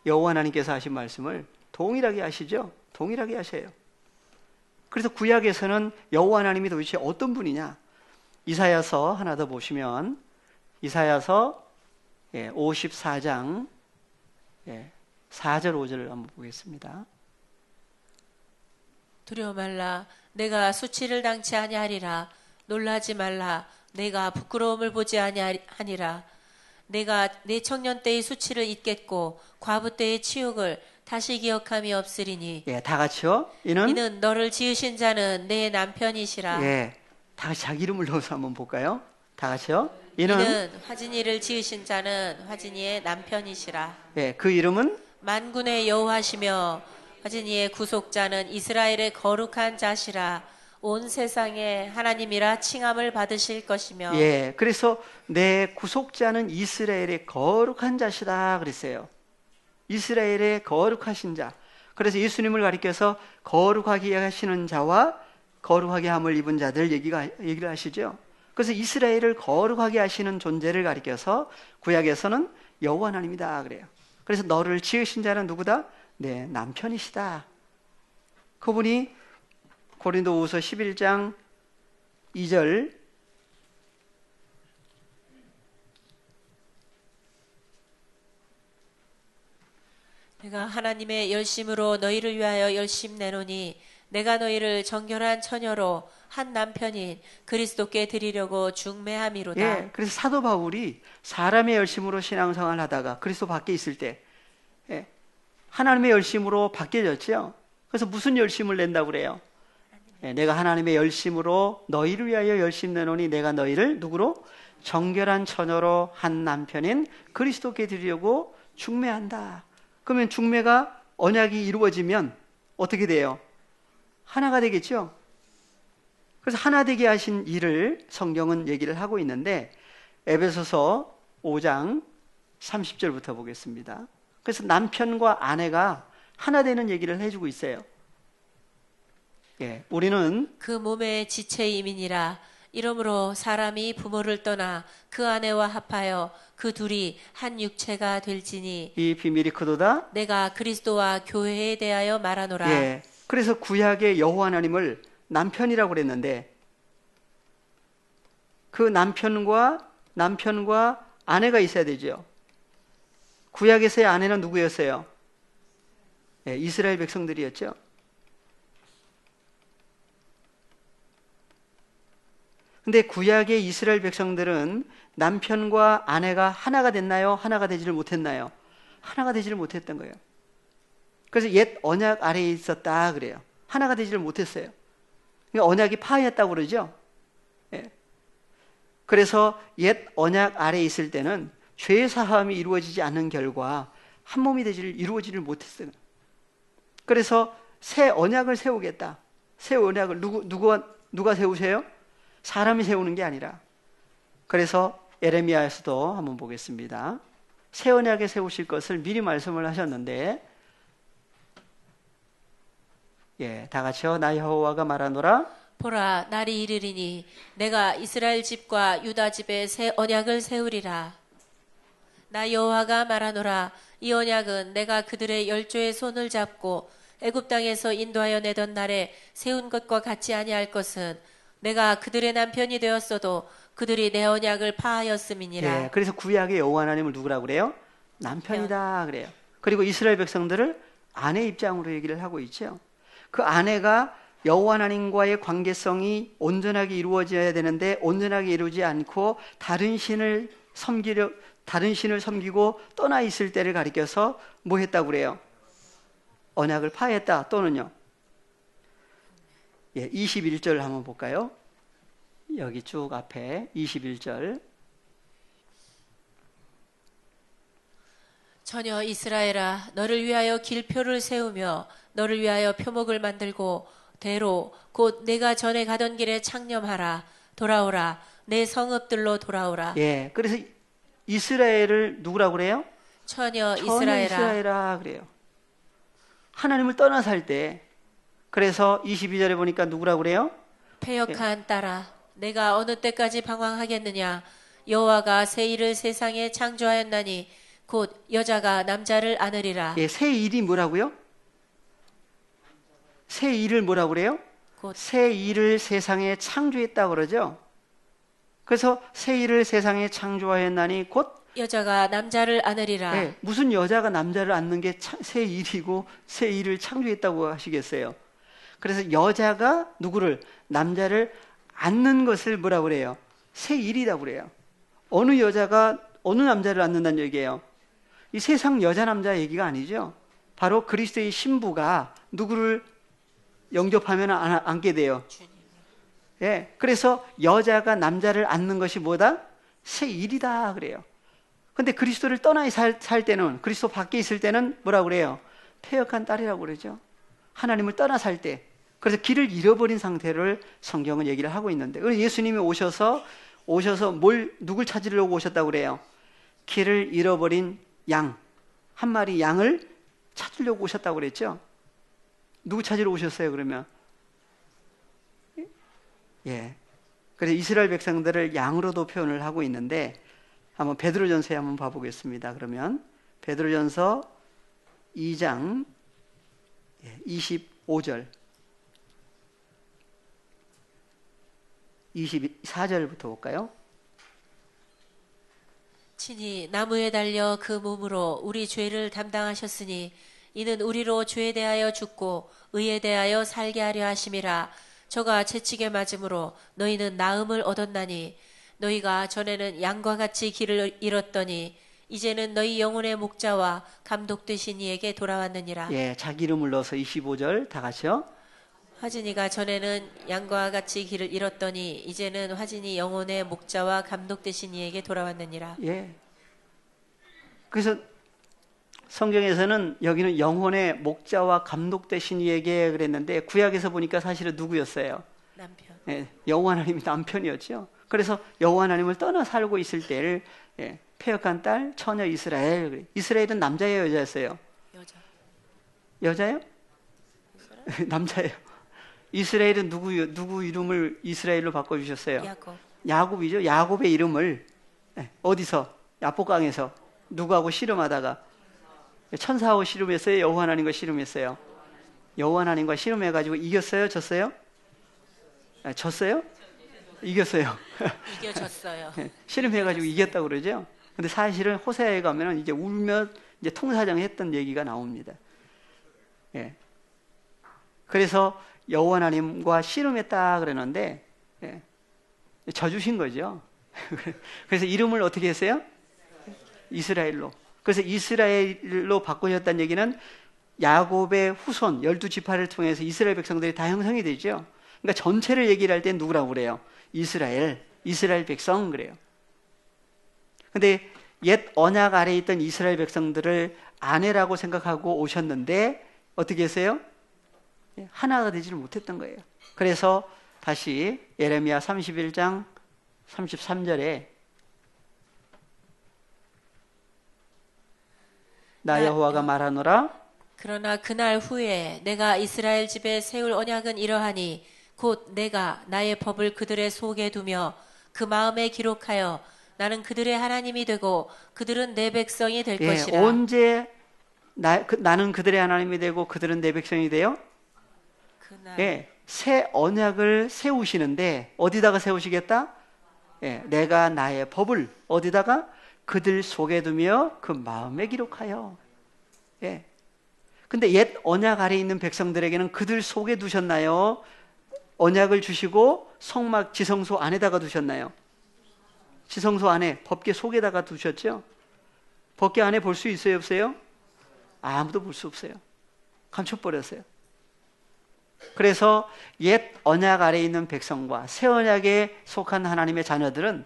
여호와 하나님께서 하신 말씀을 동일하게 하시죠. 동일하게 하셔요. 그래서 구약에서는 여호와 하나님이 도대체 어떤 분이냐, 이사야서 하나 더 보시면 이사야서 54장 4절 5절을 한번 보겠습니다. 두려워 말라. 내가 수치를 당치 아니하리라. 놀라지 말라. 내가 부끄러움을 보지 아니하니라. 내가 내 청년 때의 수치를 잊겠고 과부 때의 치욕을 다시 기억함이 없으리니. 다 같이요. 이는 너를 지으신 자는 내 남편이시라. 다 같이 자기 이름을 넣어서 한번 볼까요? 다 같이요. 이는 화진이를 지으신 자는 화진이의 남편이시라. 그 이름은 만군의 여호와시며 화진이의 구속자는 이스라엘의 거룩한 자시라. 온 세상에 하나님이라 칭함을 받으실 것이며. 그래서 내 구속자는 이스라엘의 거룩한 자시다 그랬어요. 이스라엘의 거룩하신 자. 그래서 예수님을 가리켜서 거룩하게 하시는 자와 거룩하게 함을 입은 자들 얘기를 하시죠. 그래서 이스라엘을 거룩하게 하시는 존재를 가리켜서 구약에서는 여호와 하나님이다 그래요. 그래서 너를 지으신 자는 누구다? 내 남편이시다. 그분이 고린도후서 11장 2절 내가 하나님의 열심으로 너희를 위하여 열심 내노니 내가 너희를 정결한 처녀로 한 남편인 그리스도께 드리려고 중매함이로다. 그래서 사도 바울이 사람의 열심으로 신앙생활을 하다가 그리스도 밖에 있을 때 하나님의 열심으로 바뀌어졌죠. 그래서 무슨 열심을 낸다고 그래요? 내가 하나님의 열심으로 너희를 위하여 열심 내노니 내가 너희를 누구로? 정결한 처녀로 한 남편인 그리스도께 드리려고 중매한다. 그러면 중매가 언약이 이루어지면 어떻게 돼요? 하나가 되겠죠. 그래서 하나 되게 하신 일을 성경은 얘기를 하고 있는데 에베소서 5장 30절부터 보겠습니다. 그래서 남편과 아내가 하나 되는 얘기를 해주고 있어요. 우리는 그 몸의 지체임이니라. 이러므로 사람이 부모를 떠나 그 아내와 합하여 그 둘이 한 육체가 될지니 이 비밀이 크도다. 내가 그리스도와 교회에 대하여 말하노라. 그래서 구약의 여호와 하나님을 남편이라고 그랬는데 그 남편과 아내가 있어야 되죠. 구약에서의 아내는 누구였어요? 이스라엘 백성들이었죠. 근데 구약의 이스라엘 백성들은 남편과 아내가 하나가 됐나요? 하나가 되지를 못했나요? 하나가 되지를 못했던 거예요. 그래서 옛 언약 아래에 있었다 그래요. 하나가 되지를 못했어요. 그러니까 언약이 파였다고 그러죠. 그래서 옛 언약 아래에 있을 때는 죄 사함이 이루어지지 않는 결과 한 몸이 이루어지를 못했어요. 그래서 새 언약을 세우겠다. 새 언약을 누가 세우세요? 사람이 세우는 게 아니라. 그래서 에레미야에서도 한번 보겠습니다. 새 언약에 세우실 것을 미리 말씀을 하셨는데 다 같이요. 나 여호와가 말하노라. 보라, 날이 이르리니 내가 이스라엘 집과 유다 집에 새 언약을 세우리라. 나 여호와가 말하노라. 이 언약은 내가 그들의 열조의 손을 잡고 애굽 땅에서 인도하여 내던 날에 세운 것과 같지 아니할 것은 내가 그들의 남편이 되었어도 그들이 내 언약을 파하였음이니라. 그래서 구약의 여호와 하나님을 누구라고 그래요? 남편이다 그래요. 그리고 이스라엘 백성들을 아내 입장으로 얘기를 하고 있죠. 그 아내가 여호와 하나님과의 관계성이 온전하게 이루어져야 되는데 온전하게 이루지 않고 다른 신을 섬기고 떠나 있을 때를 가리켜서 뭐 했다고 그래요? 언약을 파했다. 또는요. 21절 한번 볼까요? 여기 쭉 앞에 21절. 전혀 이스라엘아, 너를 위하여 길표를 세우며 너를 위하여 표목을 만들고 대로 곧 내가 전에 가던 길에 창념하라. 돌아오라. 내 성읍들로 돌아오라. 그래서 이스라엘을 누구라고 그래요? 전혀 이스라엘아 그래요. 하나님을 떠나 살 때. 그래서 22절에 보니까 누구라고 그래요? 패역한 딸아, 내가 어느 때까지 방황하겠느냐? 여호와가 새 일을 세상에 창조하였나니 곧 여자가 남자를 안으리라. 새 일이 뭐라고요? 새 일을 뭐라고 그래요? 새 일을 세상에 창조했다고 그러죠. 그래서 새 일을 세상에 창조하였나니 곧 여자가 남자를 안으리라. 무슨 여자가 남자를 안는 게 새 일이고 새 일을 창조했다고 하시겠어요? 그래서 여자가 남자를 안는 것을 뭐라고 그래요? 새 일이라고 그래요. 어느 여자가 어느 남자를 안는다는 얘기예요? 이 세상 여자 남자 얘기가 아니죠. 바로 그리스도의 신부가 누구를 영접하면 안게 돼요. 그래서 여자가 남자를 안는 것이 뭐다? 새 일이다 그래요. 근데 그리스도를 떠나 살 때는, 그리스도 밖에 있을 때는 뭐라고 그래요? 패역한 딸이라고 그러죠. 하나님을 떠나 살 때. 그래서 길을 잃어버린 상태를 성경은 얘기를 하고 있는데, 예수님이 오셔서 누굴 찾으려고 오셨다고 그래요? 길을 잃어버린 한 마리 양을 찾으려고 오셨다고 그랬죠? 누구 찾으러 오셨어요, 그러면? 그래서 이스라엘 백성들을 양으로도 표현을 하고 있는데, 한번 베드로전서에 한번 봐보겠습니다. 그러면 베드로전서 2장 25절 24절부터 볼까요? 친히 나무에 달려 그 몸으로 우리 죄를 담당하셨으니 이는 우리로 죄에 대하여 죽고 의에 대하여 살게 하려 하심이라. 저가 채찍에 맞음으로 너희는 나음을 얻었나니 너희가 전에는 양과 같이 길을 잃었더니 이제는 너희 영혼의 목자와 감독 되신 이에게 돌아왔느니라. 예, 자기 이름을 넣어서 25절 다 같이요. 화진이가 전에는 양과 같이 길을 잃었더니 이제는 화진이 영혼의 목자와 감독 되신 이에게 돌아왔느니라. 예. 그래서 성경에서는 여기는 영혼의 목자와 감독 되신 이에게 그랬는데 구약에서 보니까 사실은 누구였어요? 남편. 예, 여호와 하나님이 남편이었죠. 그래서 여호와 하나님을 떠나 살고 있을 때를 예, 패역한 딸 처녀 이스라엘. 이스라엘은 남자예요, 여자였어요? 여자. 여자요? 남자예요. 이스라엘은 누구 이름을 이스라엘로 바꿔주셨어요? 야곱. 야곱이죠. 야곱의 이름을 어디서? 야복강에서 누구하고 씨름하다가 천사하고 씨름했어요? 여호와 하나님과 씨름했어요? 여호와 하나님과 씨름해가지고 이겼어요? 졌어요? 졌어요? 이겼어요. 이겨졌어요. 씨름해가지고 이겼다고 그러죠. 근데 사실은 호세아에 가면은 이제 울며 이제 통사정했던 얘기가 나옵니다. 예. 그래서 여호와 하나님과 씨름했다 그러는데 예. 져주신 거죠. 그래서 이름을 어떻게 했어요? 이스라엘로. 그래서 이스라엘로 바꾸셨다는 얘기는 야곱의 후손 12지파를 통해서 이스라엘 백성들이 다 형성이 되죠. 그러니까 전체를 얘기를 할 때 누구라고 그래요? 이스라엘 백성 그래요. 근데 옛 언약 아래에 있던 이스라엘 백성들을 아내라고 생각하고 오셨는데 어떻게 했어요? 하나가 되지를 못했던 거예요. 그래서 다시 예레미야 31장 33절에 나 여호와가 말하노라. 그러나 그날 후에 내가 이스라엘 집에 세울 언약은 이러하니 곧 내가 나의 법을 그들의 속에 두며 그 마음에 기록하여 나는 그들의 하나님이 되고 그들은 내 백성이 될 것이라. 언제 나는 그들의 하나님이 되고 그들은 내 백성이 돼요? 그날. 예, 새 언약을 세우시는데 어디다가 세우시겠다? 예, 내가 나의 법을 어디다가? 그들 속에 두며 그 마음에 기록하여. 예. 근데 옛 언약 아래에 있는 백성들에게는 그들 속에 두셨나요? 언약을 주시고 성막 지성소 안에다가 두셨나요? 지성소 안에 법궤 속에다가 두셨죠? 법궤 안에 볼 수 있어요, 없어요? 아무도 볼 수 없어요. 감춰버렸어요. 그래서 옛 언약 아래에 있는 백성과 새 언약에 속한 하나님의 자녀들은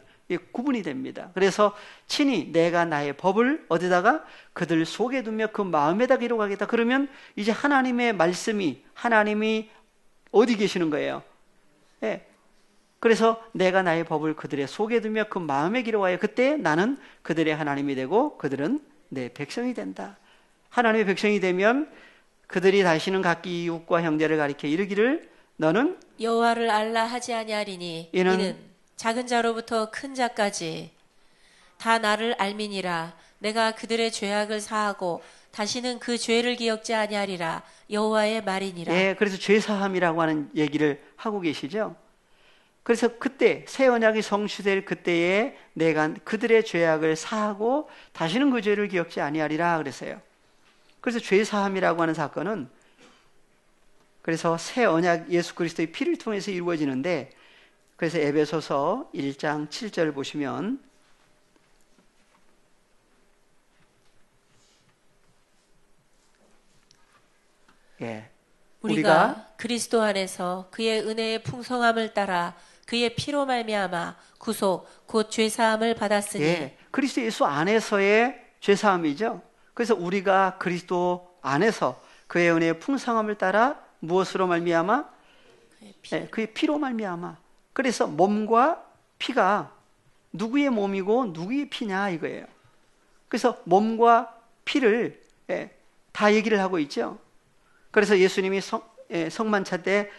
구분이 됩니다. 그래서 친히 내가 나의 법을 어디다가? 그들 속에 두며 그 마음에다 기록하겠다. 그러면 이제 하나님의 말씀이, 하나님이 어디 계시는 거예요? 예. 그래서 내가 나의 법을 그들의 속에 두며 그 마음에 기록하여 그때 나는 그들의 하나님이 되고 그들은 내 백성이 된다. 하나님의 백성이 되면 그들이 다시는 각기 이웃과 형제를 가리켜 이르기를 너는 여호와를 알라 하지 아니하리니 이는 작은 자로부터 큰 자까지 다 나를 알미니라. 내가 그들의 죄악을 사하고 다시는 그 죄를 기억지 아니하리라. 여호와의 말이니라. 예, 그래서 죄사함이라고 하는 얘기를 하고 계시죠. 그래서 그때 새 언약이 성취될 그때에 내가 그들의 죄악을 사하고 다시는 그 죄를 기억지 아니하리라 그랬어요. 그래서 죄사함이라고 하는 사건은 그래서 새 언약 예수 그리스도의 피를 통해서 이루어지는데 그래서 에베소서 1장 7절 보시면 예, 우리가 그리스도 안에서 그의 은혜의 풍성함을 따라 그의 피로 말미암아 구속 곧 죄사함을 받았으니. 예, 그리스도 예수 안에서의 죄사함이죠. 그래서 우리가 그리스도 안에서 그의 은혜의 풍성함을 따라 무엇으로 말미암아? 그의 피로 말미암아. 그래서 몸과 피가 누구의 몸이고 누구의 피냐 이거예요. 그래서 몸과 피를 다 얘기를 하고 있죠. 그래서 예수님이 성만차 때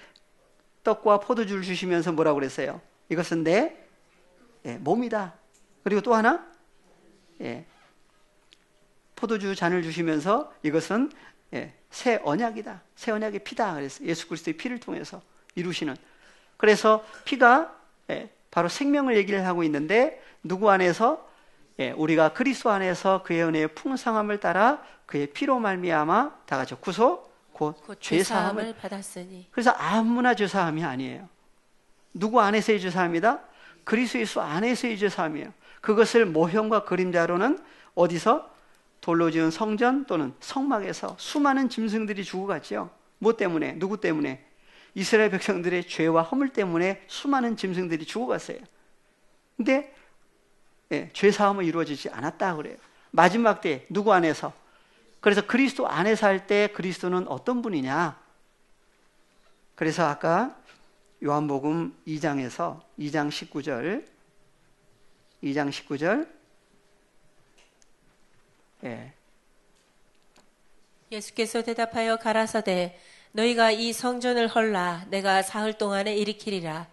떡과 포도주를 주시면서 뭐라고 그랬어요? 이것은 내 몸이다. 그리고 또 하나 포도주 잔을 주시면서 이것은 새 언약이다. 새 언약의 피다. 그래서 예수 그리스도의 피를 통해서 이루시는. 그래서 피가 바로 생명을 얘기를 하고 있는데 누구 안에서? 우리가 그리스도 안에서 그의 은혜의 풍성함을 따라 그의 피로 말미암아 다 같이 구속 곧 죄사함을 받았으니. 그래서 아무나 죄사함이 아니에요. 누구 안에서의 죄사함이다? 그리스도 예수 안에서의 죄사함이에요. 그것을 모형과 그림자로는 어디서? 돌로 지은 성전 또는 성막에서 수많은 짐승들이 죽어갔지요. 뭐 때문에? 누구 때문에? 이스라엘 백성들의 죄와 허물 때문에 수많은 짐승들이 죽어갔어요. 근데 죄사함은 이루어지지 않았다 그래요. 마지막 때 누구 안에서? 그래서 그리스도 안에서 할 때 그리스도는 어떤 분이냐? 그래서 아까 요한복음 2장에서 2장 19절 예수께서 대답하여 가라사대 너희가 이 성전을 헐라 내가 사흘 동안에 일으키리라.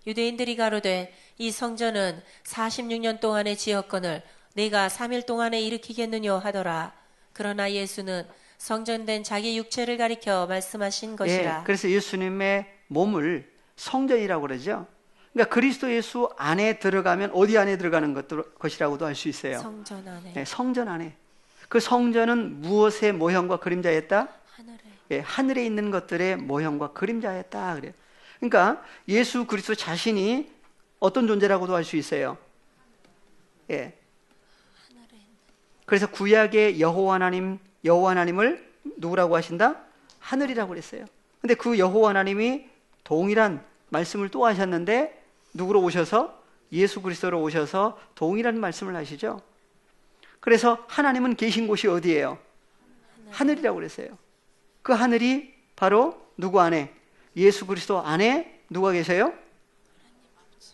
유대인들이 가로되 이 성전은 46년 동안에 지었거늘 네가 3일 동안에 일으키겠느냐 하더라. 그러나 예수는 성전된 자기 육체를 가리켜 말씀하신 것이라. 그래서 예수님의 몸을 성전이라고 그러죠. 그러니까 그리스도 예수 안에 들어가면 어디 안에 들어가는 것이라고도 할 수 있어요. 성전 안에. 성전 안에. 그 성전은 무엇의 모형과 그림자였다? 하늘에. 하늘에 있는 것들의 모형과 그림자였다 그래요. 그러니까 예수 그리스도 자신이 어떤 존재라고도 할 수 있어요. 그래서 구약의 여호와 하나님을 누구라고 하신다? 하늘이라고 그랬어요. 근데 그 여호와 하나님이 동일한 말씀을 또 하셨는데 누구로 오셔서? 예수 그리스도로 오셔서 동일한 말씀을 하시죠. 그래서 하나님은 계신 곳이 어디예요? 하늘이라고 그랬어요. 그 하늘이 바로 누구 안에? 예수 그리스도 안에 누가 계세요?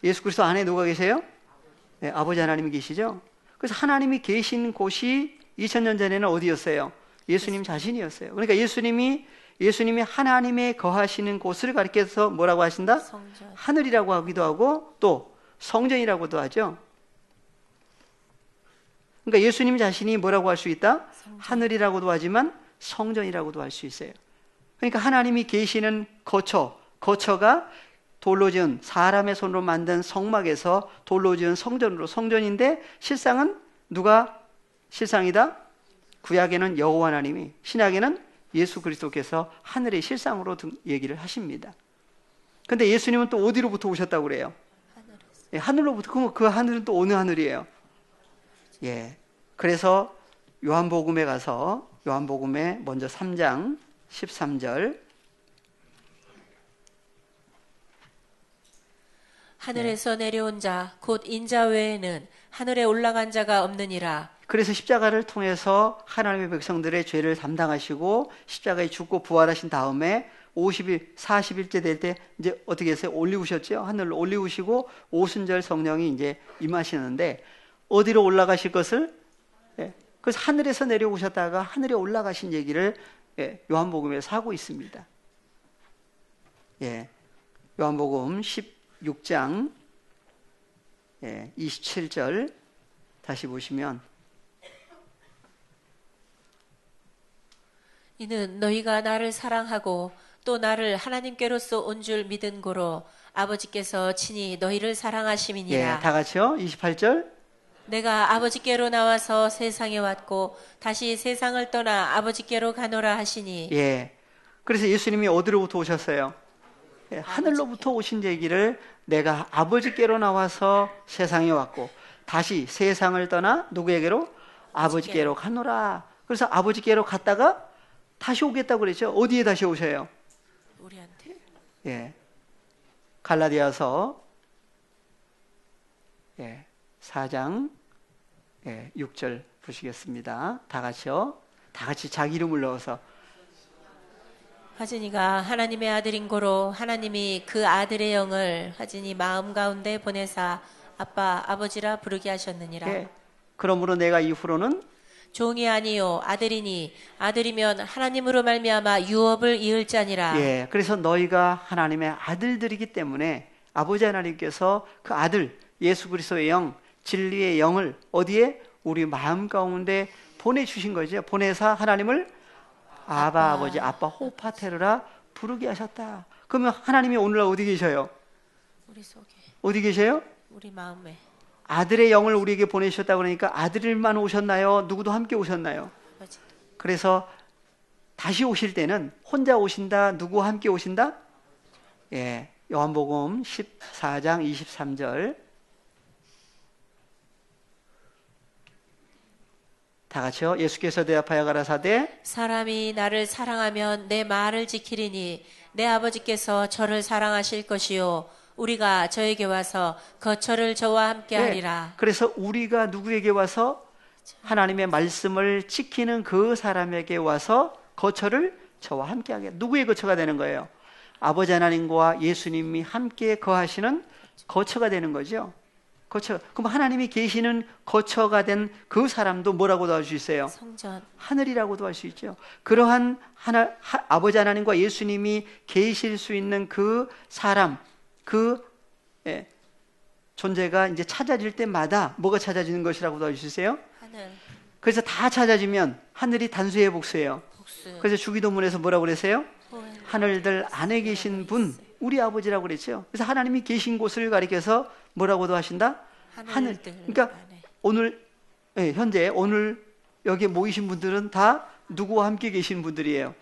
예수 그리스도 안에 누가 계세요? 아버지 하나님이 계시죠. 그래서 하나님이 계신 곳이 2000년 전에는 어디였어요? 예수님 자신이었어요. 그러니까 예수님이 하나님의 거하시는 곳을 가리켜서 뭐라고 하신다? 성전. 하늘이라고 하기도 하고 또 성전이라고도 하죠. 그러니까 예수님 자신이 뭐라고 할 수 있다? 성전. 하늘이라고도 하지만 성전이라고도 할 수 있어요. 그러니까 하나님이 계시는 거처가 돌로 지은 사람의 손으로 만든 성막에서 돌로 지은 성전인데 실상은 누가 실상이다? 구약에는 여호와 하나님이, 신약에는 예수 그리스도께서 하늘의 실상으로 얘기를 하십니다. 근데 예수님은 또 어디로부터 오셨다고 그래요? 하늘로부터. 그럼 그 하늘은 또 어느 하늘이에요? 그래서 요한복음에 먼저 3장 13절 하늘에서 내려온 자 곧 인자 외에는 하늘에 올라간 자가 없느니라. 그래서 십자가를 통해서 하나님의 백성들의 죄를 담당하시고 십자가에 죽고 부활하신 다음에 50일, 40일째 될 때 이제 어떻게 해서 올리우셨죠? 하늘로 올리우시고 오순절 성령이 이제 임하시는데 어디로 올라가실 것을? 그래서 하늘에서 내려오셨다가 하늘에 올라가신 얘기를 요한복음에서 하고 있습니다. 요한복음 16장 27절 다시 보시면 이는 너희가 나를 사랑하고 또 나를 하나님께로서 온 줄 믿은 고로 아버지께서 친히 너희를 사랑하심이니라. 다 같이요. 28절 내가 아버지께로 나와서 세상에 왔고 다시 세상을 떠나 아버지께로 가노라 하시니. 그래서 예수님이 어디로부터 오셨어요? 하늘로부터 오신 얘기를 내가 아버지께로 나와서 세상에 왔고 다시 세상을 떠나 누구에게로? 아버지께로 가노라. 그래서 아버지께로 갔다가 다시 오겠다고 그랬죠. 어디에 다시 오셔요? 우리한테. 갈라디아서 4장 6절 보시겠습니다. 다 같이요. 다 같이 자기 이름을 넣어서 화진이가 하나님의 아들인 고로 하나님이 그 아들의 영을 화진이 마음 가운데 보내사 아빠 아버지라 부르게 하셨느니라. 그러므로 내가 이후로는 종이 아니요 아들이니 아들이면 하나님으로 말미암아 유업을 이을 자니라. 그래서 너희가 하나님의 아들들이기 때문에 아버지 하나님께서 그 아들 예수 그리스도의 영, 진리의 영을 어디에? 우리 마음 가운데 보내주신 거죠. 보내사 하나님을 아바 아버지, 아빠 호파테르라 부르게 하셨다. 그러면 하나님이 오늘날 어디 계셔요? 우리 속에. 어디 계세요? 우리 마음에. 아들의 영을 우리에게 보내주셨다고 그러니까 아들만 오셨나요? 누구도 함께 오셨나요? 맞아. 그래서 다시 오실 때는 혼자 오신다? 누구와 함께 오신다? 요한복음 14장 23절 다 같이요. 예수께서 대답하여 가라사대 사람이 나를 사랑하면 내 말을 지키리니 내 아버지께서 저를 사랑하실 것이요 우리가 저에게 와서 거처를 저와 함께 하리라. 그래서 우리가 누구에게 와서 하나님의 말씀을 지키는 그 사람에게 와서 거처를 저와 함께 하게. 누구의 거처가 되는 거예요? 아버지 하나님과 예수님이 함께 거하시는 거처가 되는 거죠. 거처. 그럼 하나님이 계시는 거처가 된 그 사람도 뭐라고도 할 수 있어요? 성전. 하늘이라고도 할 수 있죠. 그러한 아버지 하나님과 예수님이 계실 수 있는 그 사람, 그 존재가 이제 찾아질 때마다 뭐가 찾아지는 것이라고도 할 수 있어요? 하늘. 그래서 다 찾아지면 하늘이 단수의 복수예요. 복수. 그래서 주기도문에서 뭐라고 그랬어요? 호엔. 하늘들 안에 계신 분, 우리 아버지라고 그랬죠. 그래서 하나님이 계신 곳을 가리켜서 뭐라고도 하신다? 하늘. 그러니까 안에. 오늘 현재 오늘 여기 모이신 분들은 다 누구와 함께 계신 분들이에요.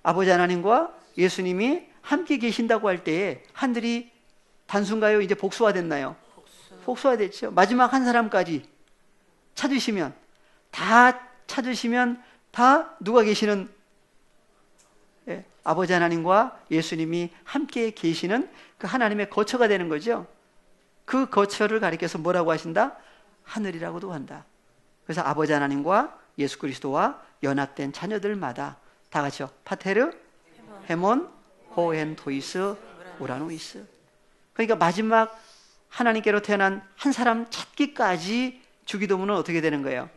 아버지 하나님과 예수님이 함께 계신다고 할 때에 하늘이 단순가요? 이제 복수화됐나요? 복수화됐죠. 마지막 한 사람까지 찾으시면 다 누가 계시는 아버지 하나님과 예수님이 함께 계시는 그 하나님의 거처가 되는 거죠. 그 거처를 가리켜서 뭐라고 하신다? 하늘이라고도 한다. 그래서 아버지 하나님과 예수 그리스도와 연합된 자녀들마다 다 같이요. 파테르, 헤몬, 호엔, 토이스, 우라노이스. 그러니까 마지막 하나님께로 태어난 한 사람 찾기까지 주기도문은 어떻게 되는 거예요?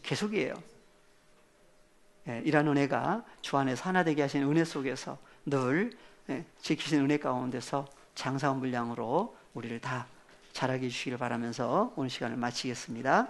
계속이에요. 이런 은혜가 주 안에서 하나 되게 하시는 은혜 속에서 늘 지키신 은혜 가운데서 장사원 분량으로 우리를 다 자라게 해주시기를 바라면서 오늘 시간을 마치겠습니다.